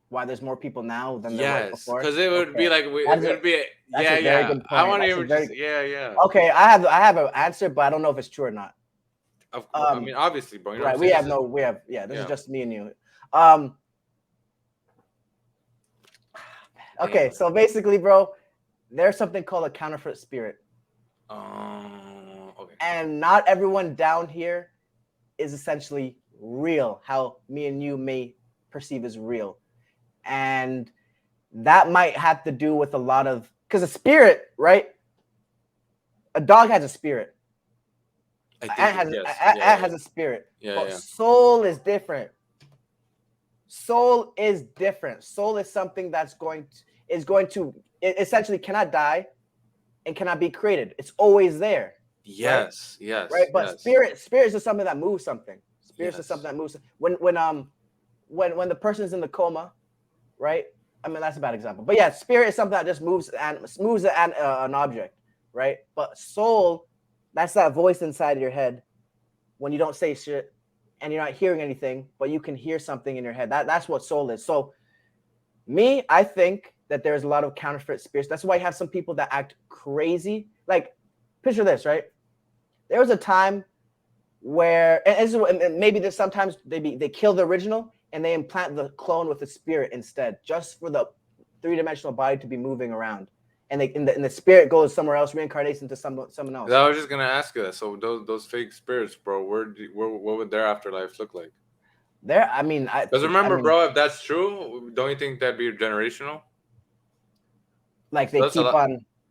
Why there's more people now than there was yes, before? because it would be Okay, like that's it a would be that's a yeah, very yeah. good I point. want to That's a hear very just yeah, yeah. okay. I have an answer, but I don't know if it's true or not. I Um, mean, obviously, bro. You know what I'm right. saying? This is We have yeah. This is yeah. just me and you. Um, okay. Damn. So basically, bro, there's something called a counterfeit spirit, Okay. and not everyone down here is essentially real. How me and you may perceive as real, and that might have to do with a lot of because a spirit, right? A dog has a spirit. I An ant think has yes. an Yeah, ant yeah, has a spirit, yeah, but yeah. soul is different. Soul is different. Soul is something that's going to it essentially cannot die and cannot be created. It's always there, right? Yes, yes, Right. But yes, spirit is just something that moves something. Spirit is something yes. that moves. When the person is in the coma, right? I mean that's a bad example, but yeah, spirit is something that just moves an object, right? But soul, that's that voice inside of your head when you don't say shit and you're not hearing anything, but you can hear something in your head. That's what soul is. So me, I think that there's a lot of counterfeit spirits. That's why you have some people that act crazy. Like, picture this, right? There was a time where, and maybe there's sometimes they kill the original and they implant the clone with the spirit instead, just for the three-dimensional body to be moving around, and the spirit goes somewhere else, reincarnates into someone else. I was just gonna ask you that. So those fake spirits, bro, what would their afterlife look like? There, I Because I remember, mean, bro, if that's true, don't you think that'd be generational? like So that's a lot.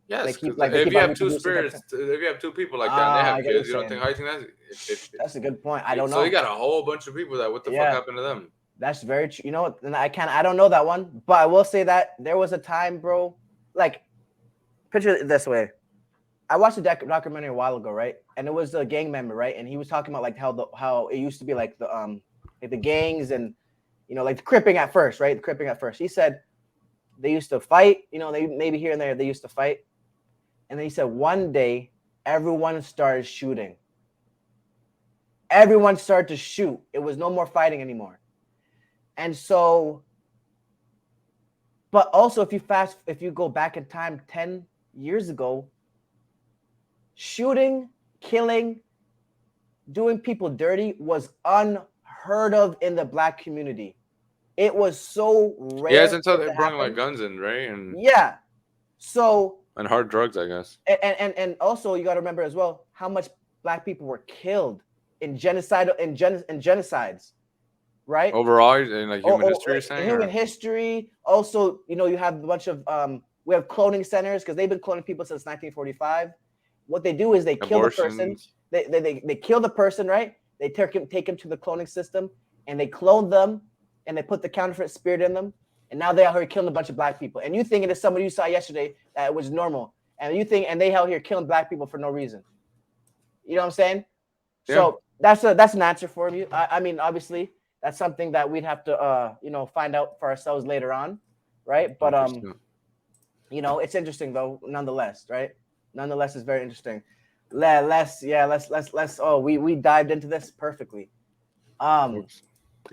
Yes, because they if keep you on have two reproducing type of thing. spirits, if you have two people like that and they Ah, have I get what you're kids, you don't saying. think how you think That's a good point. I don't so you know. got a whole bunch of people that what the fuck Yeah, happened to them? that's very true. You know what? And I don't know that one, but I will say that there was a time, bro. Like, picture it this way. I watched a documentary a while ago, right? And it was a gang member, right? And he was talking about like how it used to be like the gangs and like the cripping at first, right? The cripping at first. He said they used to fight, they maybe here and there they used to fight, and then he said one day everyone started shooting. Everyone started to shoot. It was no more fighting anymore. And so, but also if you go back in time 10 years ago, shooting, killing, doing people dirty was unheard of in the black community. It was so Yeah, rare it's until for it they to brought like happen. guns in, right? Yeah. So And hard drugs, I guess. and also you got to remember as well how much black people were killed in genocides, right? Overall, in like human history, you're saying, Human or history. Also, you have a bunch of we have cloning centers because they've been cloning people since 1945. What they do is they kill the person. abortions. They kill the person, right? They take him to the cloning system and they clone them and they put the counterfeit spirit in them. And now they out here killing a bunch of black people. And you think it is somebody you saw yesterday that it was normal. And they out here killing black people for no reason. You know what I'm saying? Yeah. So that's an answer for you. I mean, obviously, that's something that we'd have to find out for ourselves later on, right? But it's interesting though, nonetheless, right? Nonetheless, it's very interesting. Let's oh, we dived into this perfectly. Yes.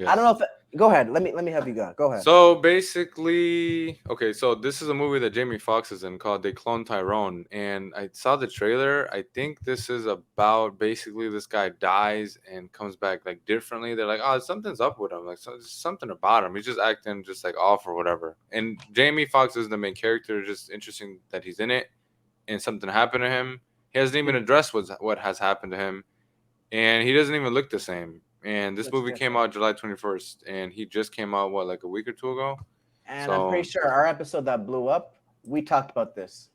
I don't know if go ahead. Let me have you go. Go ahead. So basically, okay, so this is a movie that Jamie Foxx is in called They Clone Tyrone, and I saw the trailer. I think this is about basically this guy dies and comes back like differently. They're like, oh, something's up with him, like something about him. He's just acting just like off or whatever. And Jamie Foxx is the main character. Just interesting that he's in it, and something happened to him. He hasn't even addressed what has happened to him, and he doesn't even look the same. And this movie came out July 21st, and he just came out like a week or two ago. And I'm pretty sure our episode that blew up, we talked about this.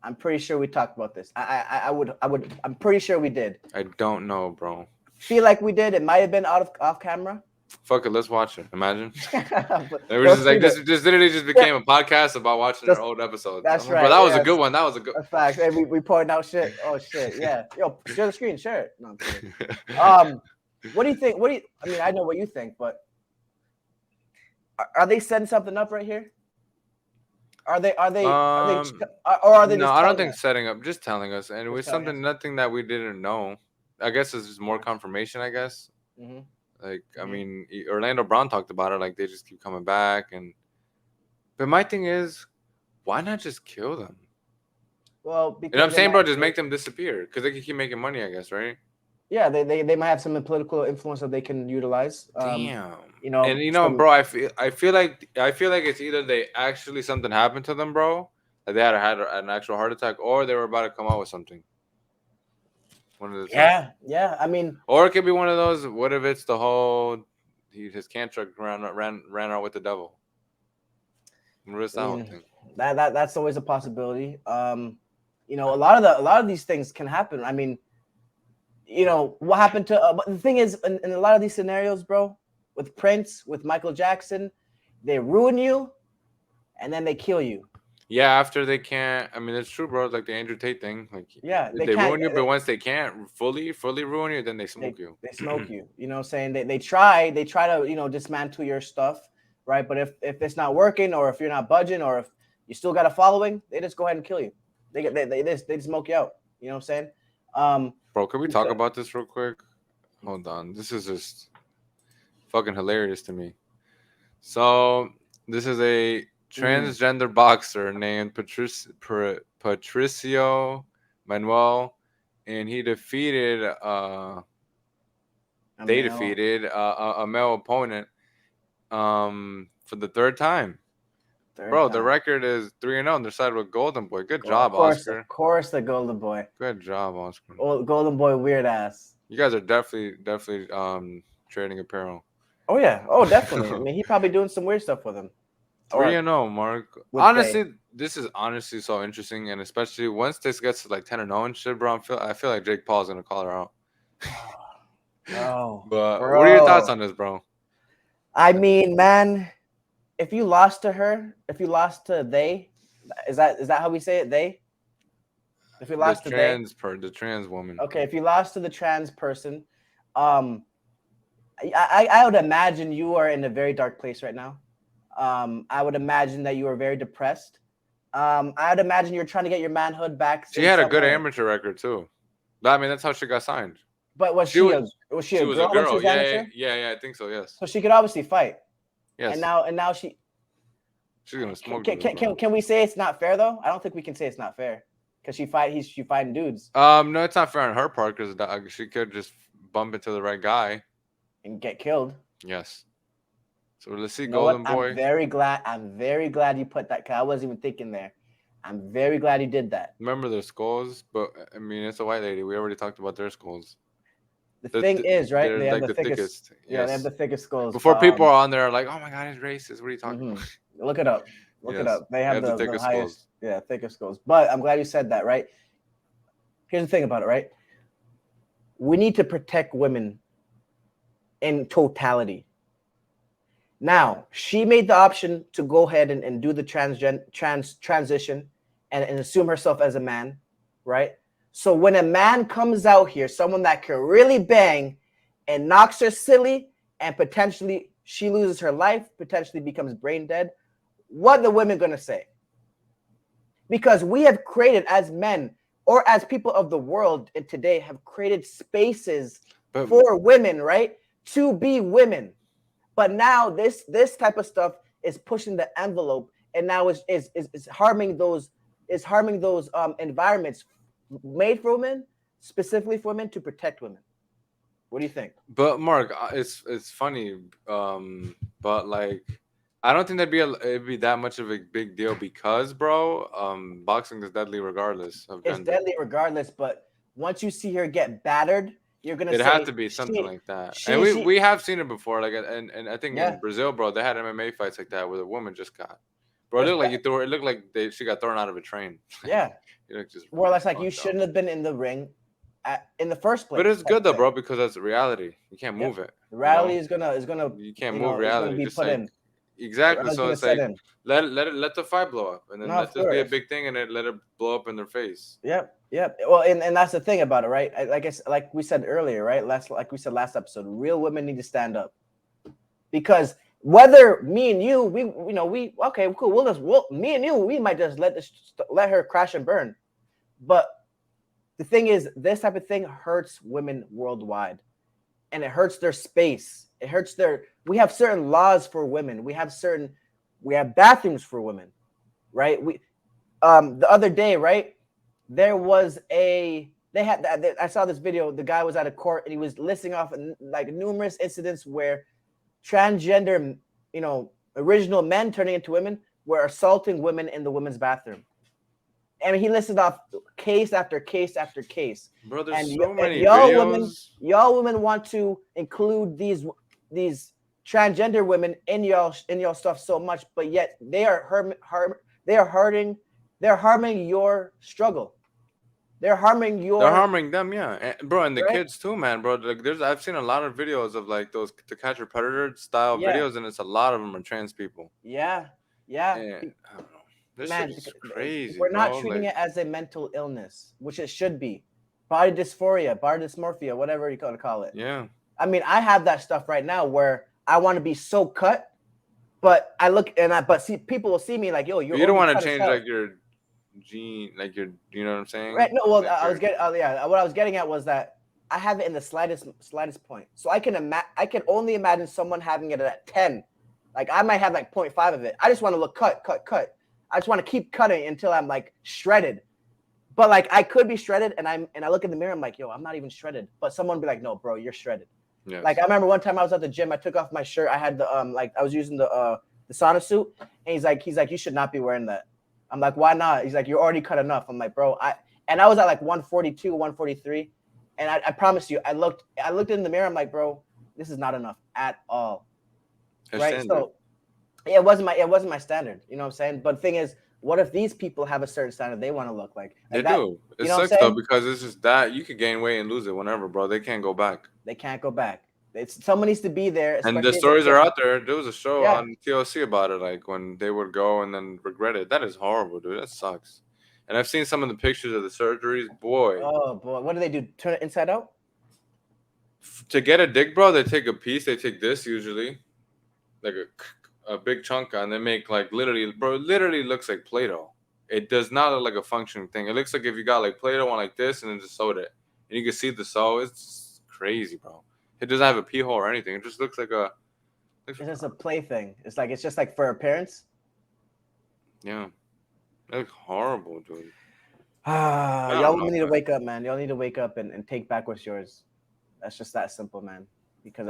I'm pretty sure we talked about this. I'm pretty sure we did. I don't know, bro. Feel like we did. It might have been off camera. Fuck it, let's watch it. Imagine. It was just like this literally just became a podcast about watching our old episodes. That's right. But that was a good one. That was a good. That's facts. Hey, we pointed out shit. Oh shit, yeah. Yo, share the screen. Share it. No, I'm kidding. What do you think? I mean, I know what you think, but are they setting something up right here? Are they? Or are they? No, just I don't think us? setting up. Just telling us, and it was nothing that we didn't know. I guess it's just more confirmation. I guess. Mm-hmm. Like, I mean, Orlando Brown talked about it. Like, they just keep coming back, but my thing is, why not just kill them? Well, because you know what I'm saying, bro, just make them disappear because they can keep making money, I guess, right? Yeah, they might have some political influence that they can utilize. Damn. Bro, I feel like it's either they actually something happened to them, bro, like they had an actual heart attack, or they were about to come out with something. One of the two. Yeah. I mean, or it could be one of those. What if it's the whole his can truck ran out with the devil? What is that whole thing? That's always a possibility. A lot of these things can happen. I mean, what happened to? But the thing is, in a lot of these scenarios, bro, with Prince, with Michael Jackson, they ruin you, and then they kill you. Yeah, after they can't. I mean, it's true, bro. It's like the Andrew Tate thing. Like, yeah, they ruin you, but once they can't fully ruin you, then they smoke you. They smoke you. You know what I'm saying? They try to dismantle your stuff, right? But if it's not working, or if you're not budging, or if you still got a following, they just go ahead and kill you. They just smoke you out. You know what I'm saying? Bro, can we talk about this real quick? Hold on. This is just fucking hilarious to me. So this is a transgender boxer named Patricio Manuel, and he defeated defeated a male opponent for the third time. The record is 3-0 on their side with Golden Boy. Good job, Oscar. Of course, the Golden Boy. Good job, Oscar. Oh, Golden Boy, weird ass. You guys are definitely trading apparel. Oh yeah, definitely. I mean, he probably doing some weird stuff with him. 3-0, Mark. Honestly, this is honestly so interesting, and especially once this gets to like 10-0 and shit, bro. I feel like Jake Paul's gonna call her out. But what are your thoughts on this, bro? I mean, man, if you lost to her, if you lost to they, is that how we say it? They? If you lost today, The trans woman. okay. If you lost to the trans person, um, I would imagine you are in a very dark place right now. I would imagine that you are very depressed. I would imagine you're trying to get your manhood back She in had a some good way. amateur record too. I mean, that's how she got signed. But She was was she she a was a girl when she girl. was Yeah, yeah, amateur? yeah, yeah. I think so. Yes, So she could obviously fight. yes. And now she She's gonna smoke can, dudes, can, bro. can, can we say it's not fair though? I don't think we can say it's not fair because she fighting dudes No, it's not fair on her part because she could just bump into the right guy. and get killed. Yes. So let's see, You know what? Golden Boy. I'm very glad you put that. Cause I wasn't even thinking there. I'm very glad you did that. Remember their skulls, but I mean it's a white lady. We already talked about their skulls. The thing is, right? They're They have like the the thickest. thickest. Yeah, they have Yes. the thickest skulls. Before people are on there like, oh my god, he's racist. What are you talking Hmm about? Look it up. Look it Yes, up. They they have have the the thickest highest. skulls. Yeah, thickest skulls. But I'm glad you said that. Right. Here's the thing about it. Right. We need to protect women in totality. Now, she made the option to go ahead and do the transition and assume herself as a man, right? So when a man comes out here, someone that can really bang and knocks her silly and potentially she loses her life, potentially becomes brain dead, what the women gonna say? Because we have created as men or as people of the world and today have created spaces But for women, right? To be women. But now this type of stuff is pushing the envelope, and now is harming those environments made for women, specifically for women to protect women. What do you think? Mark, it's funny, but like, I don't think it'd be that much of a big deal because, bro, boxing is deadly regardless of It's gender. deadly regardless, but once you see her get battered, you're gonna It had say to be something like that, and she we have seen it before. Like, and I think in yeah. Brazil, bro, they had MMA fights like that where the woman just got, bro. It That's looked like bad. you threw. It looked like she got thrown out of a train. Like, Yeah. you look just More or less like you fucked up. shouldn't have been in the ring in the first But place it's type good of though, thing. bro, because that's reality. You can't Yep. move it. The You rally know, is gonna you can't you move know is gonna reality. be Just put like in. The exactly. rally's So gonna it's set like in. let the fight blow up, and then No, let of this be a course. big thing, and let it blow up in their face. Yep, yep. Well, and that's the thing about it, right? Like we said earlier, right? Like we said last episode, real women need to stand up because whether me and you, we okay, cool. Me and you, we might just let her crash and burn. But the thing is, this type of thing hurts women worldwide, and it hurts their space. It hurts their. We have certain laws for women. We have bathrooms for women, right? The other day, right? There was a they had I saw this video. The guy was at a court and he was listing off like numerous incidents where transgender, original men turning into women were assaulting women in the women's bathroom. I mean, he listed off case after case after case. Bro, And there's so many y'all women, videos. want to include these transgender women in y'all stuff so much, but yet they are hurting, they're harming your struggle. They're harming They're your harming them, yeah, bro, and the right. kids too, man, bro. Like, I've seen a lot of videos of like those To Catch a Predator style Yeah, videos, and it's a lot of them are trans people, yeah, yeah. and I don't know. This shit Man, is crazy, we're not bro. treating Like, it as a mental illness, which it should be. Body dysphoria, body dysmorphia, whatever you want to call it. yeah, I mean, I have that stuff right now where I want to be so cut, but I look and but see, people will see me like, yo, but you're you don't already want cut to as change hell. like your gene, like you know what I'm Right? saying? No, well, Like I was your, getting, yeah, what I was getting at was that I have it in the slightest point. So I can only imagine someone having it at 10. Like I might have like 0.5 of it. I just want to look cut, cut, cut. I just want to keep cutting until I'm like shredded. But like I could be shredded and I look in the mirror, I'm like, yo, I'm not even shredded. But someone be like, no, bro, you're shredded. Like yes. I remember one time I was at the gym, I took off my shirt. I had the like I was using the sauna suit, and he's like, you should not be wearing that. I'm like, why not? He's like, you're already cut enough. I'm like, bro, I was at like 142, 143, and I promise you, I looked in the mirror. I'm like, bro, this is not enough at all, A right? standard. So yeah, it wasn't my standard. You know what I'm saying? But the thing is, what if these people have a certain standard they want to look They like that? do. It You know what sucks I'm though saying? because it's just that you could gain weight and lose it whenever, bro. They can't go back. They can't go back. Someone needs to be there, And the especially if it's stories are getting out there. There was a show yeah. on TLC about it, like when they would go and then regret it. That is horrible, dude. That sucks. And I've seen some of the pictures of the surgeries. Boy, Oh boy, what do they do? Turn it inside out? to get a dick, bro, they take a piece. They take this usually, like a big chunk, and they make like literally, bro. It literally looks like Play-Doh. It does not look like a functioning thing. It looks like if you got like Play-Doh on like this and then just sewed it, and you can see the sew. It's just crazy, bro. It doesn't have a pee hole or anything. It just looks like a. It's just a play thing. It's just like for appearance. Yeah, it looks horrible, dude. Ah, I y'all don't know, need to man. wake up, man. Y'all need to wake up and take back what's yours. That's just that simple, man. Because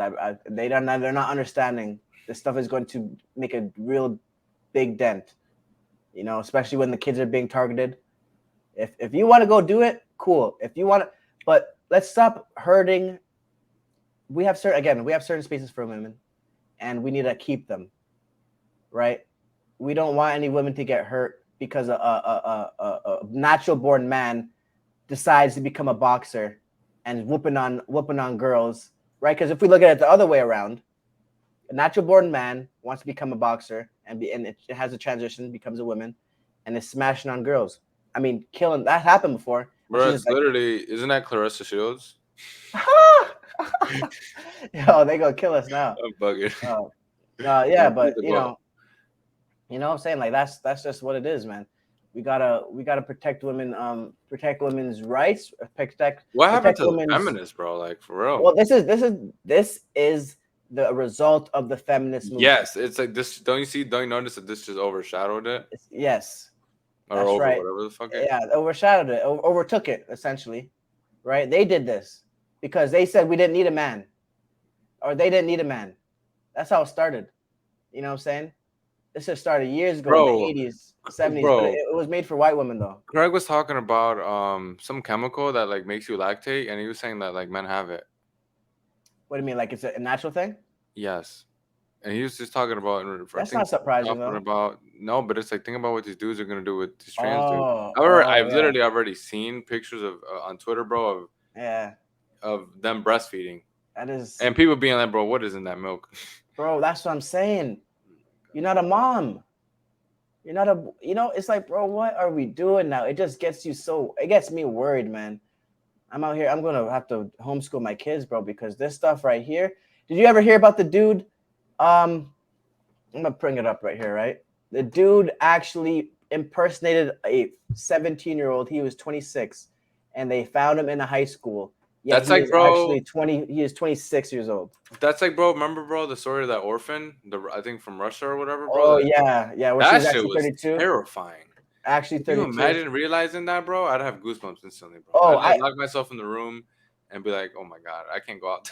they're not understanding this stuff is going to make a real big dent. Especially when the kids are being targeted. If you want to go do it, cool. If you want to, but let's stop hurting. We have certain spaces for women, and we need to keep them, right? We don't want any women to get hurt because a natural born man decides to become a boxer and whooping on girls, right? Because if we look at it the other way around, a natural born man wants to become a boxer and it has a transition, becomes a woman, and is smashing on girls. I mean, killing that happened before, and Bro, she's it's just like, literally isn't that Clarissa Shields? yo, they gonna kill us now. I'm bugging. Uh, Yeah, yeah, she's but the goat. what I'm saying, like that's just what it is, man. We gotta protect women's rights, What happened protect to the women's. feminists, bro? Like for real? Well, this is the result of the feminist movement. Yes, it's like this. Don't you see? Don't you notice that this just overshadowed it Yes, or that's over right. whatever the fuck it? Yeah, overshadowed it, overtook it essentially, right? They did this because they said we didn't need a man, or they didn't need a man. That's how it started. You know what I'm saying? This just started years ago in the Bro, 80s, 70s, but it, bro. it was made for white women though. Greg was talking about some chemical that like makes you lactate, and he was saying that like men have it. What do you mean? Like it's a natural thing? Yes, and he was just talking about. I That's think not surprising talking though. about no, but it's like think about what these dudes are gonna do with these trans dudes. Oh, I've yeah, literally already seen pictures of on Twitter, bro, yeah. of them breastfeeding That is, and people being like, bro, what is in that milk? bro. That's what I'm saying. You're not a mom. You're not a. It's like, bro, what are we doing now? It just gets you so. It gets me worried, man. I'm out here. I'm gonna have to homeschool my kids, bro, because this stuff right here. Did you ever hear about the dude? I'm gonna bring it up right here, right? The dude actually impersonated a 17-year-old. He was 26, and they found him in a high school. Yet That's he like, is bro. actually 20. He is 26 years old. That's like, bro. Remember, bro, the story of that orphan, I think from Russia or whatever, bro. Oh yeah, yeah. Where she That was shit actually was 32. terrifying. Actually Could you 32. imagine realizing that, bro? I'd have goosebumps instantly, bro. Oh, I'd like lock myself in the room and be like, "Oh my god, I can't go out."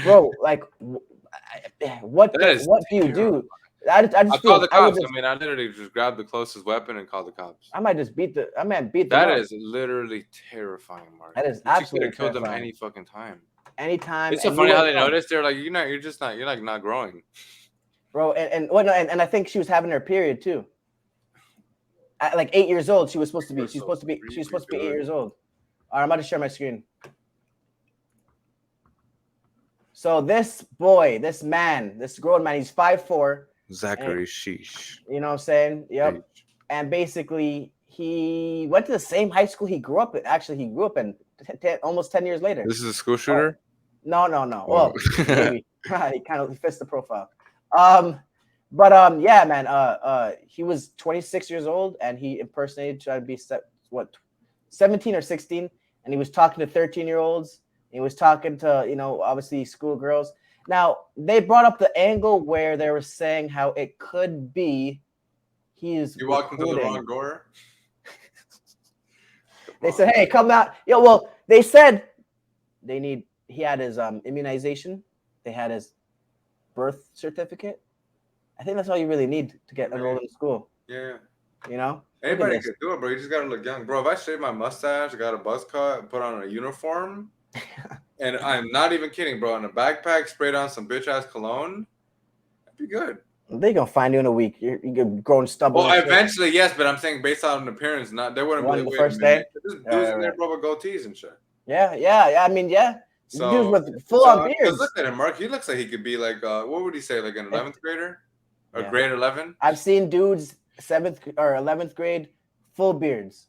bro, like, That is what do you terrible. do? I I'll just call feel the I would cops. I just mean, I literally just grab the closest weapon and call the cops. I might just beat them That up. is literally terrifying, Mark. That is You could absolutely have killed them terrifying. any fucking time. Anytime, It's so and you funny how wouldn't they know, noticed. They're like, you're just not, you're like not growing. bro. And what? No, and I think she was having her period too. At like 8 years old, she was supposed to You be. are She's so supposed to be. She's creepy, supposed to be eight dude. years old. All right, I'm about to share my screen. So this boy, this man, this grown man, he's 5'4", and Zachary Sheesh. you know what I'm saying? Yep. And basically, he went to the same high school he grew up in. Actually, he grew up in almost 10 years later. This is a school Oh, shooter. no. Oh. Well, maybe he kind of fits the profile. But yeah, man. He was 26 years old, and he impersonated trying to be 17 or 16, and he was talking to 13-year-olds. He was talking to obviously schoolgirls. Now they brought up the angle where they were saying how it could be he's You walked into the recruiting. wrong door. They said, "Hey, come out." Yeah, well, they said he had his immunization. They had his birth certificate. I think that's all you really need to get enrolled in school. Yeah. You know, Anybody could do it, bro. You just gotta look young, bro. If I shave my mustache, got a buzz cut, put on a uniform, and I'm not even kidding, bro. In a backpack, sprayed on some bitch ass cologne, that'd be good. They gonna find you in a week. You're growing stubble. Well, And shit. eventually, yes, but I'm saying based on appearance, not they wouldn't be like, The wait a first day. minute, this dude's in there, Right. bro, with goatees and shit. Yeah. I mean, yeah. Dudes So, with full on beards. look at him, Mark. He looks like he could be like, what would he say, like an 11th grader, or Yeah. grade 11? I've seen dudes 7th or 11th grade full beards.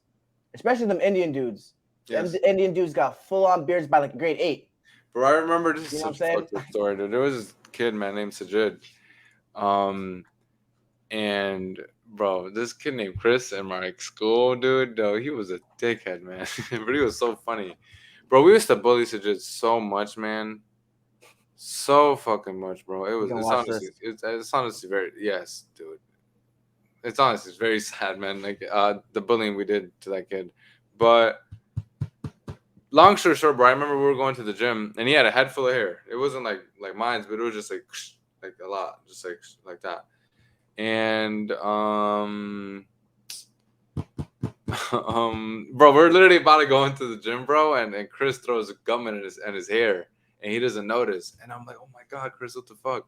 especially them Indian dudes. Them Yes. Indian dudes got full on beards by like grade 8. Bro, I remember this is You know what I'm such a saying? fucked up story, dude. There was this kid, man, named Sajid. Um, and bro, this kid named Chris in my school, dude, though, he was a dickhead, man. But he was so funny. Bro, we used to bully Sajid so much, man. So fucking much, bro. You can It's watch honestly this. it's honestly very yes, dude. It's honestly it's very sad, man. Like the bullying we did to that kid. But long story short, bro, I remember we were going to the gym and he had a head full of hair. It wasn't like mine's, but it was just like a lot, just like that. And bro, we're literally about to go into the gym, bro, and Chris throws a gum in his hair and he doesn't notice. And I'm like, oh my god, Chris, what the fuck?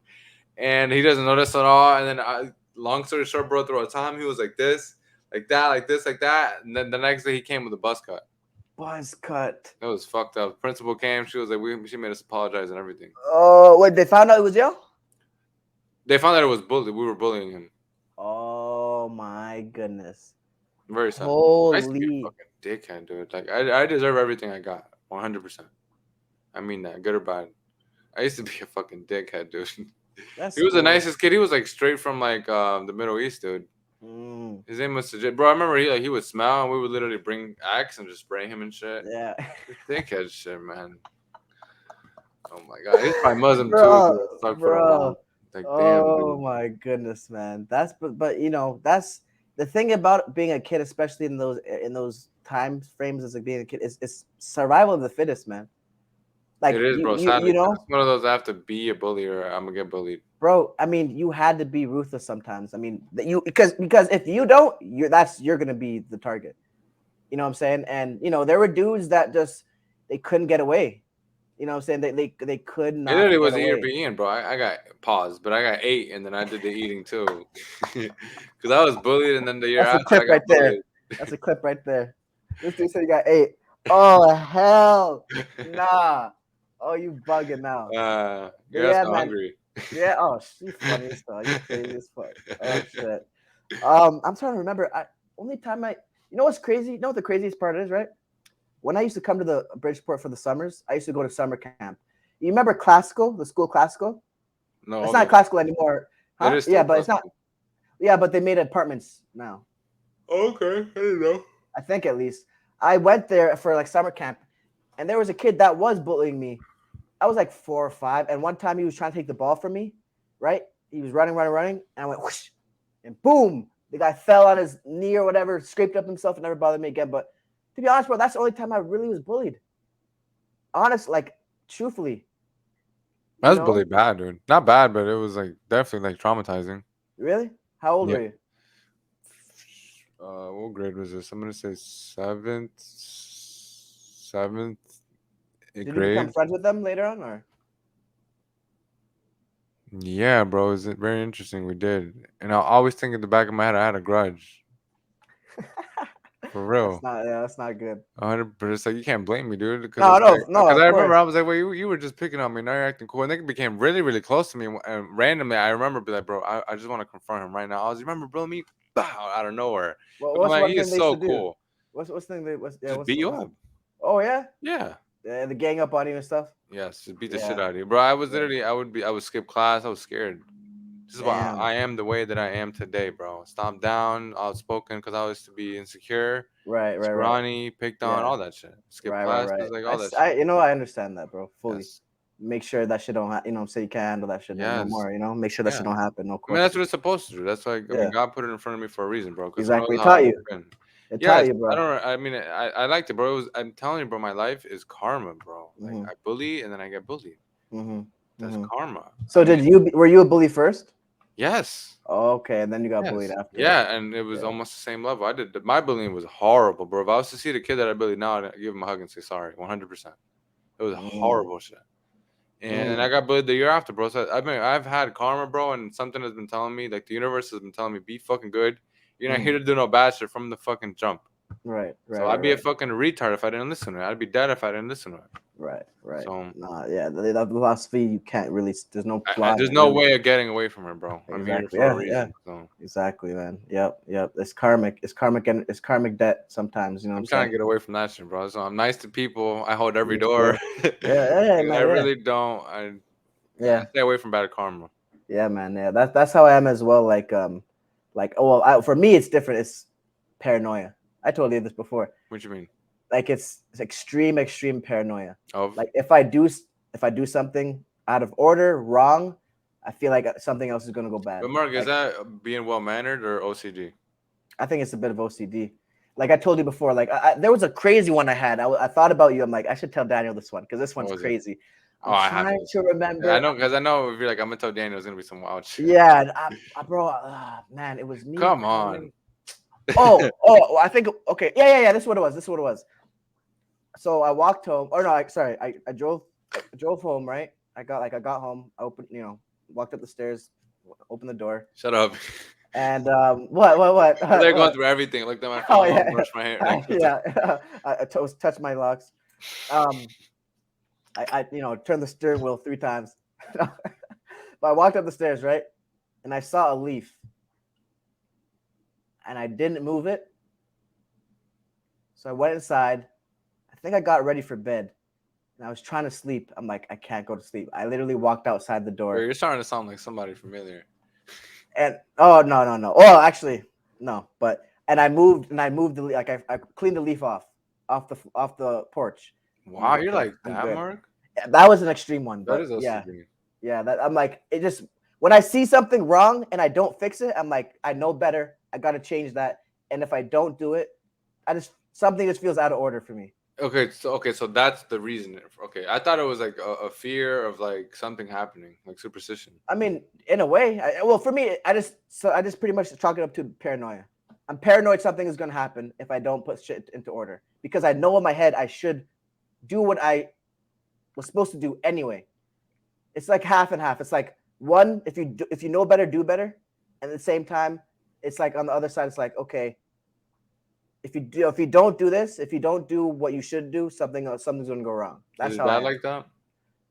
And he doesn't notice at all. And then long story short, bro, through a time he was like this, like that, like this, like that. And then the next day he came with a buzz cut. Buzz cut. That was fucked up. Principal came. She was like, she made us apologize and everything. Oh, wait, they found out it was you? They found out it was bully. We were bullying him. Oh my goodness. Very sad. I used to be a Holy. fucking dickhead, dude. Like I deserve everything I got, 100%. I mean that, good or bad. I used to be a fucking dickhead, dude. He That's was the cool. nicest kid. He was like straight from like the Middle East, dude. Mm, His name was Sajid. Bro, I remember he would smile and we would literally bring axe and just spray him and shit. yeah. Dickhead shit, man. Oh my god, he's probably Muslim too, Bro, dude. That sucked for a while. bro. Like, damn, Oh dude. my goodness, man. That's but you know, that's the thing about being a kid, especially in those time frames as like being a kid, is survival of the fittest, man. It Like is, you bro. you Sadly, you man. know, It's one of those I have to be a bully or I'm gonna get bullied. bro, I mean, you had to be ruthless sometimes. I mean, that you because if you don't, you're gonna be the target. You know what I'm saying? And you know, there were dudes that just they couldn't get away. You know what I'm saying? They could It literally not get was a year away. being, bro. I got paused, but I got 8, and then I did the eating too, because I was bullied, and then the year That's a after I clip right got there. bullied. That's a clip right there. This dude said he got 8. Oh hell, nah. Oh, you bugging now. But You're yeah, asking man. hungry. Yeah. Oh, you funny as fuck. You crazy as fuck. Oh shit. I'm trying to remember. Only time I. You know what's crazy? You know what the craziest part is, right? When I used to come to the Bridgeport for the summers, I used to go to summer camp. You remember classical, the school classical? No, It's hold not on. classical anymore, It huh? is Yeah, still but it's not. classical. Yeah, but they made apartments now. Okay, I don't know. I think at least. I went there for like summer camp, and there was a kid that was bullying me. I was like 4 or 5, and one time he was trying to take the ball from me, right? He was running, and I went whoosh, and boom, the guy fell on his knee or whatever, scraped up himself, and never bothered me again. But to be honest, bro, that's the only time I really was bullied. Honest, like truthfully, you That's know, bully bad, dude. Not bad, but it was like definitely like traumatizing. really. How old Yeah. were you? What grade was this? I'm gonna say seventh Did you become grade. friends with them later on, or? Yeah, bro. Is it very interesting? We did, and I always think in the back of my head I had a grudge. For That's real. not. Yeah, that's not good. 100, but it's like you can't blame me, dude, because No, it's no, like no. because Of I remember course. I was like, well, you were just picking on me, now you're acting cool, and they became really, really close to me, and randomly I remember be like, bro, I just want to confront him right now. I was remember, bro, me out of nowhere. I'm What's like, one he thing is they used so to do? cool. What's thing they what's yeah Just beat you what's up. oh yeah, Yeah. the gang up on you and stuff. Yes, just beat the shit Yeah, out of you, bro. I was yeah. literally, I would skip class. I was scared. This is why Damn. I am the way that I am today, bro. Stomped down, outspoken, because I used to be insecure, Right. scrawny, picked on, Yeah. all that shit. Skip classes, like all that shit. I you know I understand that, bro, fully. Yes. Make sure that shit don't you know say you can't handle that shit no Yes. more. You know, make sure that Yeah. shit don't happen. No I mean, that's question. what it's supposed to do. That's like, I mean, Yeah, God put it in front of me for a reason, bro. Because who knows exactly. It how I taught would you. have been. It taught Yes, you, I bro. don't. I mean, I liked it, bro. It was, I'm telling you, bro. My life is karma, bro. Like hmm I bully and then I get bullied. hmm That's hmm karma. So I mean, were you a bully first? yes, Okay, and then you got bullied yes, after. yeah, and it was Yeah. almost the same level. I did my bullying was horrible, bro. If I was to see the kid that I bullied now, I'd give him a hug and say sorry, 100%. It was Mm, horrible shit. And then mm, I got bullied the year after, bro. So I mean, I've had karma, bro, and something has been telling me, like the universe has been telling me, be fucking good. You're not mm. here to do no bad shit from the fucking jump. Right, So right, I'd right, be a right, fucking retard if I didn't listen to it. I'd be dead if I didn't listen to it. Right. So Nah, yeah, the philosophy you can't really. There's no flaw in there's it, no really. way of getting away from her, bro. I'm here Exactly. for a Yeah, yeah. reason. So Exactly, man. Yep. It's karmic. It's karmic, and it's karmic debt sometimes. You know what I'm I'm trying saying? to get away from that shit, bro. So I'm nice to people. I hold every Me door. too. Yeah, I man. Yeah, really don't. I yeah, stay away from bad karma. yeah, man. Yeah, that's how I am as well. Oh, well, for me, it's different. It's paranoia. I told you this before. What you mean? Like it's extreme paranoia. Of Like if I do something out of order, wrong, I feel like something else is gonna go bad. but Mark, is Like that being well mannered or OCD? I think it's a bit of OCD. Like I told you before, like there was a crazy one I had. I thought about you. I'm like, I should tell Daniel this one because this What one's was it? crazy. Oh, I'm I have to trying to listen. I remember. know because I know if you're like I'm gonna tell Daniel, it's gonna be some wild shit. Yeah, bro, man, it was me Come calling. on. I think okay. Yeah. This is what it was. This is what it was. So I walked home. Or no, sorry. I drove home. Right. I got home. I opened. Walked up the stairs, opened the door, Shut up. and what They're going what? through everything. Looked at my Oh phone, yeah, brushed my hair. Like, yeah. Touched my locks. Um, I turned the steering wheel 3 times. But I walked up the stairs, right, and I saw a leaf, and I didn't move it. So I went inside. I think I got ready for bed, and I was trying to sleep. I'm like, I can't go to sleep. I literally walked outside the bro, door, you're starting to sound like somebody familiar. and oh no. Oh, actually, no. But and I moved the like I cleaned the leaf off the porch. I'm Wow, like, you're okay, like I'm that, good. Mark. Yeah, that was an extreme one, That but is yeah, OCD. yeah. That I'm like, it just when I see something wrong and I don't fix it, I'm like, I know better. I got to change that. And if I don't do it, something just feels out of order for me. Okay, so that's the reason. Okay, I thought it was like a fear of like something happening, like superstition. I mean, in a way, well, for me, I just pretty much chalk it up to paranoia. I'm paranoid something is gonna happen if I don't put shit into order because I know in my head I should do what I was supposed to do anyway. It's like half and half. It's like one, if you know better, do better, and at the same time, it's like on the other side, it's like okay, if you don't do this, if you don't do what you should do, something's gonna go wrong. Is That's your how I dad am. like that?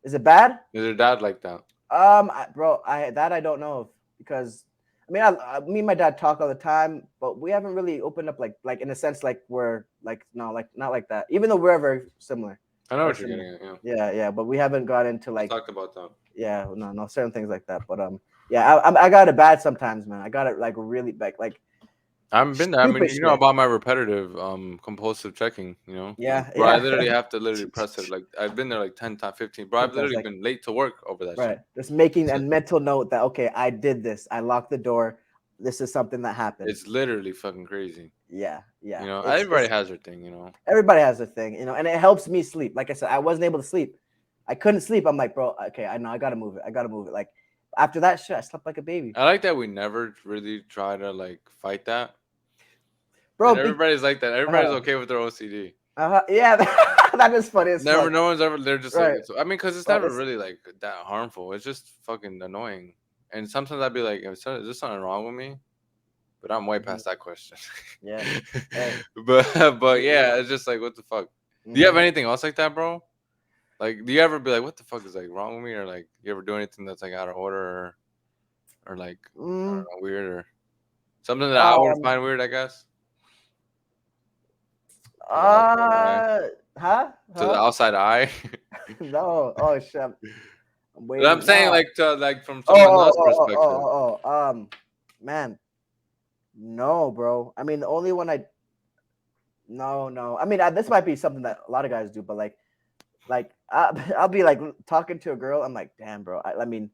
Is it bad? Is your dad like that? Bro, I don't know of because I mean, me and my dad talk all the time, but we haven't really opened up like in a sense like we're like no, like not like that. Even though we're very similar, I know very what you're similar. getting at. Yeah, Yeah, but we haven't got into we like talked about that. yeah, no, certain things like that. But yeah, I got it bad sometimes, man. I got it like really like I haven't been there. I mean, stupid you know shit. about my repetitive, compulsive checking. Like, Yeah, bro, I yeah. literally have to literally press it. Like, I've been there like 10 times, 15. Bro, I've Sometimes literally like been late to work over that right, shit. just making a mental note that okay, I did this. I locked the door. This is something that happened. It's literally fucking crazy. Yeah. Everybody It's has their thing. everybody has a thing, and it helps me sleep. Like I said, I wasn't able to sleep. I couldn't sleep. I'm like, bro, okay, I know I gotta move it. I gotta move it. Like after that shit, I slept like a baby, I like that we never really try to like fight that. bro. And everybody's like that. Everybody's okay with their OCD. Yeah, that is funny as Never, fuck. no one's ever. They're just like, Right, I mean, because it's but never it's really like that harmful. It's just fucking annoying. And sometimes I'd be like, is there something wrong with me? But I'm way mhm, past that question. yeah. Hey, but we yeah, it's just like, what the fuck? Do you have mhm. anything else like that, bro? Like, do you ever be like, what the fuck is like wrong with me, or like, you ever do anything that's like out of order, or like, I don't Mm, know, weird, or something that I would um, find weird, I guess, to the outside eye. uh, huh, To the huh? outside eye. No, oh shit, I'm But I'm waiting. saying Nah. like from Oh, someone oh, else's oh, oh, perspective. oh, oh, oh. Man, no, bro. I mean, the only one no. I mean, this might be something that a lot of guys do, but like I'll be like talking to a girl. I'm like, damn, bro. I mean,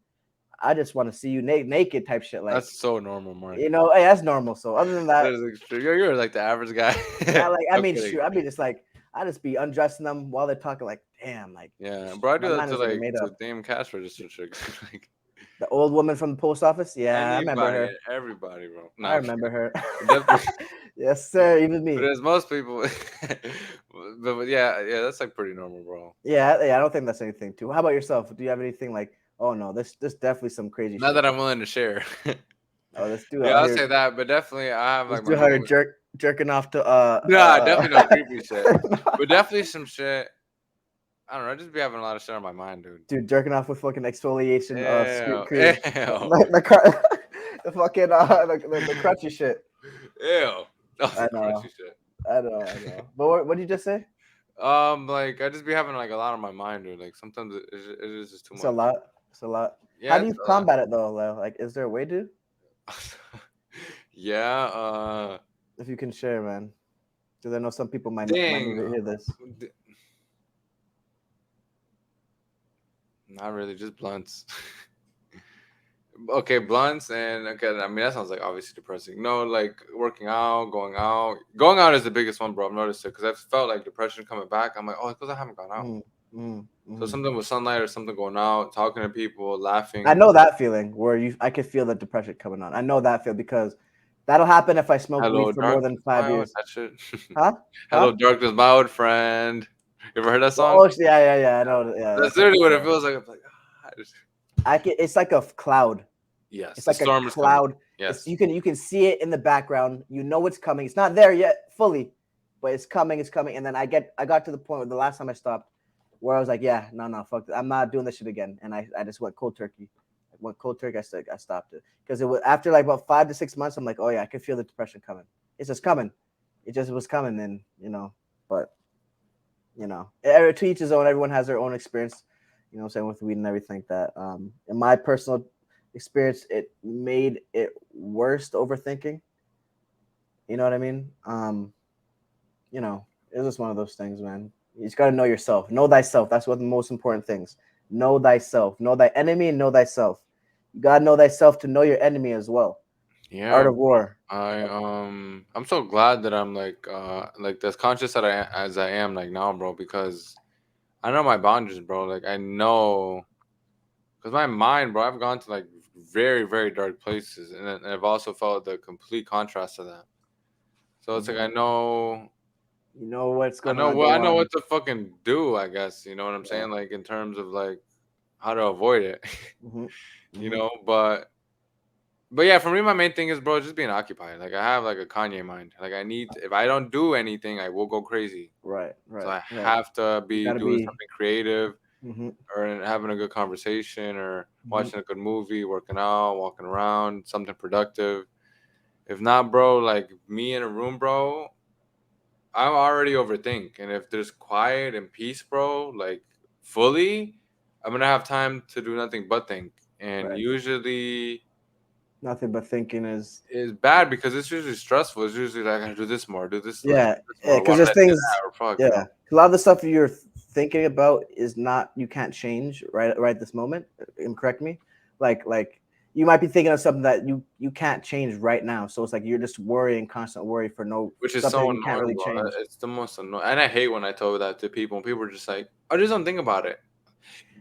I just want to see you naked type shit. Like, That's so normal, Mark. hey, that's normal. So other than That that, is extreme. You're like the average guy. yeah, like I I'm mean, kidding. shoot, I mean, just like I just be undressing them while they're talking. Like, damn, like Yeah, bro, I my do that mind to isn't even like made to up. damn cash register chicks. Like The old woman from the post office. Yeah, I remember anybody her. and everybody, bro. I No, remember her. definitely. Yes, sir. Even But me. as most people, but yeah, that's like pretty normal, bro. Yeah. I don't think that's anything too. How about yourself? Do you have anything like? Oh no, this definitely some crazy Not shit. that I'm willing to share. Oh, let's do it Yeah, out I'll here. say that, but definitely I have Let's like my do her moment. jerking off to Nah, definitely no creepy shit, no. but definitely some shit. I don't know. I just be having a lot of shit on my mind, dude. Dude, jerking off with fucking exfoliation Ew, cream. ew, The fucking the crunchy shit. ew. That was I a know. crunchy shit. I know. But what did you just say? Like I just be having like a lot on my mind, dude. Like sometimes it is just too It's a much. lot. It's a lot. How Yeah, do it's you a lot. combat it though, Leo? Like, is there a way to? Yeah. If you can share, man. Because I know some people might need Dang. to hear this. d- Not really, just blunts. Okay, blunts and okay. I mean, that sounds like obviously depressing. No, like working out, going out. Going out is the biggest one, bro. I've noticed it because I've felt like depression coming back. I'm like, oh, it's because I haven't gone out. Mm, mm, So mm. something with sunlight or something going out, talking to people, I laughing. know that feeling where I can feel the depression coming on. I know that feel because that'll happen if I smoke weed Hello, for more darkness, than my 5 old. years. That shit. Huh? Hello, Huh? darkness, my old friend. You ever heard that song? Oh, yeah. I know. Yeah, That's that's like literally what it yeah. feels like. I'm like, I can. It's like a cloud. yes, It's the like a storm is coming. cloud. It's Yes. you can see it in the background. You know it's coming. It's not there yet fully, but it's coming. It's coming. And then I got to the point where the last time I stopped, where I was like, yeah, no, fuck, I'm not doing this shit again. And I just went cold turkey. I went cold turkey. I stopped it because it was after like about 5 to 6 months. I'm like, oh yeah, I can feel the depression coming. It's just coming. It just was coming, and but to each his own. Everyone has their own experience. You know, what I'm saying with weed and everything. That in my personal experience, it made it worse. Overthinking. You know what I mean? It's just one of those things, man. You just gotta know yourself. Know thyself. That's one of the most important things. Know thyself. Know thy enemy and know thyself. You gotta know thyself to know your enemy as well. Yeah, Art of war. I'm so glad that I'm like as conscious that as I am like now, bro, because I know my boundaries, bro. Like I know, because my mind, bro, I've gone to like very very dark places, and I've also felt the complete contrast to that. So it's like Mhm. You know what's gonna I go know on. what to fucking do. I guess you know what I'm Yeah. saying, like in terms of like how to avoid it, Hmm. you Hmm. know. But yeah, for me, my main thing is, bro, just being occupied. Like I have like a Kanye mind. Like I need, if I don't do anything, I will go crazy. Right. So Right. I Right. have to You be gotta doing be. something creative Hmm. or having a good conversation or Hmm. watching a good movie, working out, walking around, something productive. If not, bro, like me in a room, bro, I'm already overthink. And if there's quiet and peace, bro, like fully, I'm gonna have time to do nothing but think. And Right. usually Nothing but thinking is. is bad because it's usually stressful. It's usually like I gotta do this more, do this less, Yeah. do this Yeah. more. Why Because did there's I say things. that? Or fuck, you Yeah. know. A lot of the stuff you're thinking about is not. You can't change right this moment. Correct me. Like you might be thinking of something that you can't change right now. So it's like you're just worrying, constant worry for no Which is something so that you can't annoying, really bro. change. It's the most annoying. And I hate when I tell that to people and people are just like, I just don't think about it.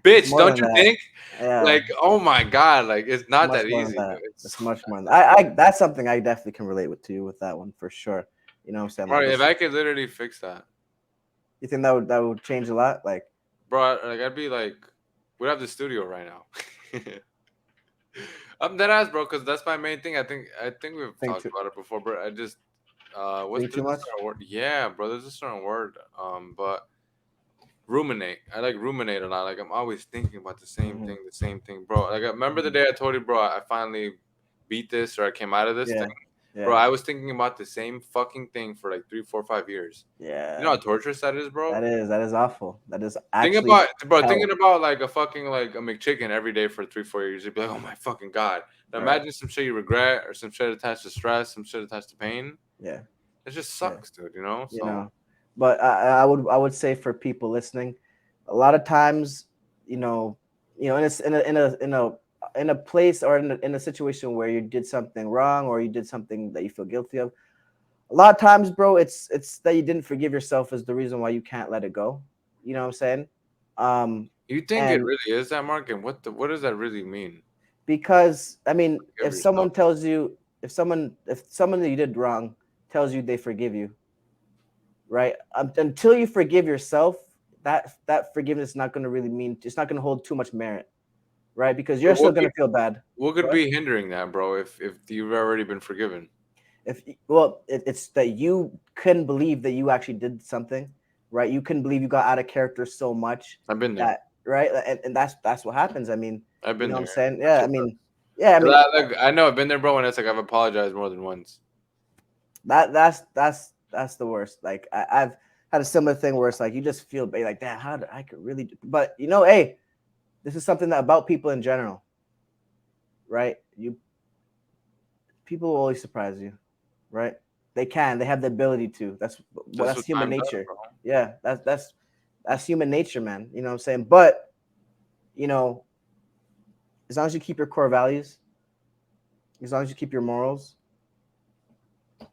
It's Bitch, more don't than you that. think? Yeah. Like, oh my God, like it's It's not much that more than easy, that. dude. It's It's so much more than not that I easy. that's something I definitely can relate with to you with that one for sure. You know what I'm saying? Bro, Like if it's I could literally fix that, you think that would change a lot? Like bro, like I'd be like, we'd have the studio right now. I'm dead ass, bro, because that's my main thing. I think we've think talked too about it before, bro. I just what's think too there's a much? certain word? Yeah, bro, there's a certain word. But ruminate. I like ruminate a lot. Like I'm always thinking about Hmm. the same thing, bro. Like I remember the Hmm. day I told you, bro, I finally beat this or I came out of this thing, Yeah. bro. Yeah. I was thinking about the same fucking thing for like 3, 4, 5 years. You know Yeah. how torturous that is, bro. That is awful. That is Think actually about, bro. Thinking hell. about like a fucking like a McChicken every day for 3, 4 years, you'd be like, oh my fucking god. Now Right. imagine some shit you regret or some shit attached to stress, some shit attached to pain. Yeah. It just Yeah. sucks, dude. You know. You So know. But I would say for people listening, a lot of times, you know, in a place or in a situation where you did something wrong or you did something that you feel guilty of, a lot of times, bro, it's that you didn't forgive yourself is the reason why you can't let it go. You know what I'm saying? Um, you think it and really is that, Mark? And what does that really mean? because I mean, Forgive yourself. if someone that you did wrong tells you they forgive you, right? Until you forgive yourself, that forgiveness is not going to really mean it's not going to hold too much merit, right? Because you're But still going to feel bad. what Go could ahead. be hindering that, bro? If you've already been forgiven. If well, it's that you couldn't believe that you actually did something right? You couldn't believe you got out of character so much I've been there. that, right? And that's what happens. I mean, I've you been know what I'm there. saying? That Yeah, I shit mean, sucks. yeah, I 'Cause mean I know I've been there, bro, and it's like I've apologized more than once. that's the worst. Like I've had a similar thing where it's like you just feel like, damn, how did I could really, but hey, this is something that about people in general, right? People will always surprise you, right? They have the ability to. Just That's what human time does, nature. bro. Yeah, that's human nature, man. You know what I'm saying? But you know, as long as you keep your core values, as long as you keep your morals,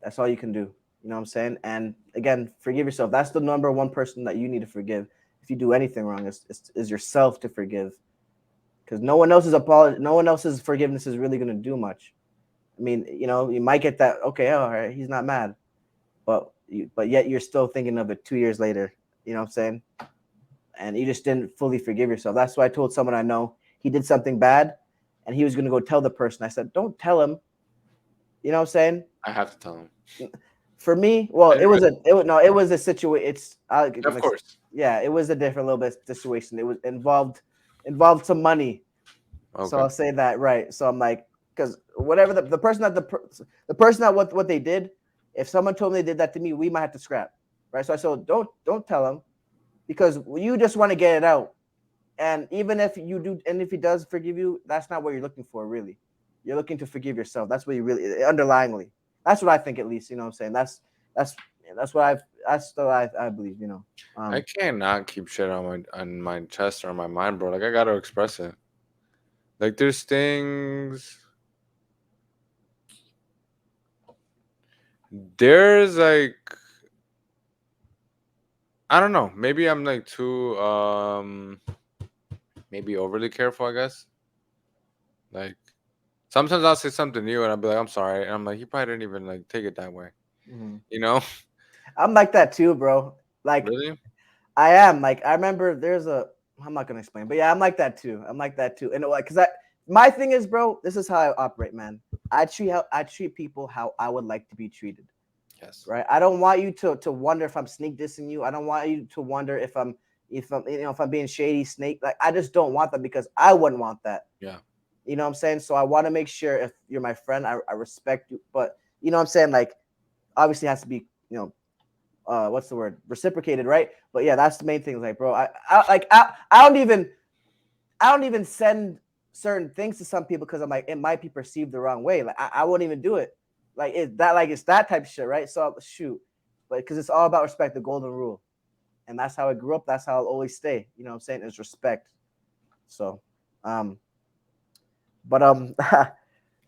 that's all you can do. You know what I'm saying? And again, forgive yourself. That's the number one person that you need to forgive. If you do anything wrong, is yourself to forgive, because no one else's forgiveness is really gonna do much. I mean, you might get that. Okay, all right, he's not mad, but yet you're still thinking of it 2 years later. You know what I'm saying? And you just didn't fully forgive yourself. That's why I told someone I know he did something bad, and he was gonna go tell the person. I said, don't tell him. You know what I'm saying? I have to tell him. For me, well, Anyway, it was a situation. of course. Yeah, it was a different little bit situation. It was involved some money. So Okay. I'll say that, right. So I'm like, because whatever the person that the person that what they did, if someone told me they did that to me, we might have to scrap, right? So I said, don't tell him, because you just want to get it out. And even if you do, and if he does forgive you, that's not what you're looking for, really. You're looking to forgive yourself. That's what you really underlyingly. That's what I think, at least. You know what I'm saying? That's that's what I believe. I can't not keep shit on my chest or on my mind, bro. Like I gotta express it. Like there's things. There's like I don't know. Maybe I'm like too maybe overly careful. I guess. Like sometimes I'll say something new and I'll be like, I'm sorry, and I'm like, he probably didn't even like take it that way. Mhm. You know? I'm like that too, bro. Like Really? I am. Like I remember I'm not gonna explain, but yeah, I'm like that too. I'm like that too. And like, cause my thing is, bro, this is how I operate, man. I treat people how I would like to be treated. Yes. Right? I don't want you to wonder if I'm sneak dissing you. I don't want you to wonder if I'm being shady snake. Like I just don't want that, because I wouldn't want that. Yeah. You know what I'm saying? So I want to make sure, if you're my friend, I respect you. But you know what I'm saying? Like obviously it has to be, what's the word? Reciprocated, right? But yeah, that's the main thing. Like, bro, I don't even send certain things to some people, because I'm like, it might be perceived the wrong way. Like I won't even do it. It's that type of shit, right? So shoot, but because it's all about respect, the golden rule, and that's how I grew up. That's how I'll always stay. You know what I'm saying? Is respect. So, um, but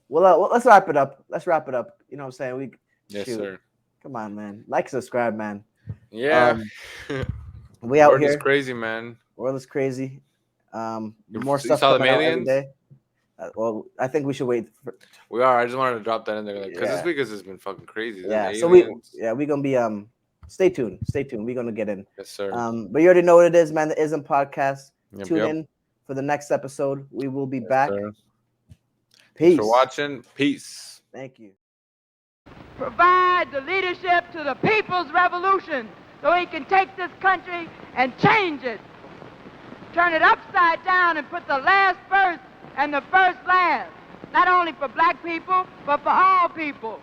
well, let's wrap it up. Let's wrap it up. You know what I'm saying? Yes, Shoot, sir. come on, man. Like, subscribe, man. Yeah. Um, we out World is here. crazy, man. World is crazy. You, More you stuff saw them coming out every aliens? day. Well, I think we should wait. We are. I just wanted to drop that in there, like, cause this Yeah, week has just been fucking crazy. There's yeah. So aliens. we're gonna be stay tuned. Stay tuned. We're gonna get in. Yes, sir. But you already know what it is, man. The Ism Podcast. Yep, Tune yep. in for the next episode. We will be Yes, back. sir. Thanks for Peace. watching. Peace. Thank you. Provide the leadership to the people's revolution so he can take this country and change it. Turn it upside down and put the last first and the first last. Not only for black people, but for all people.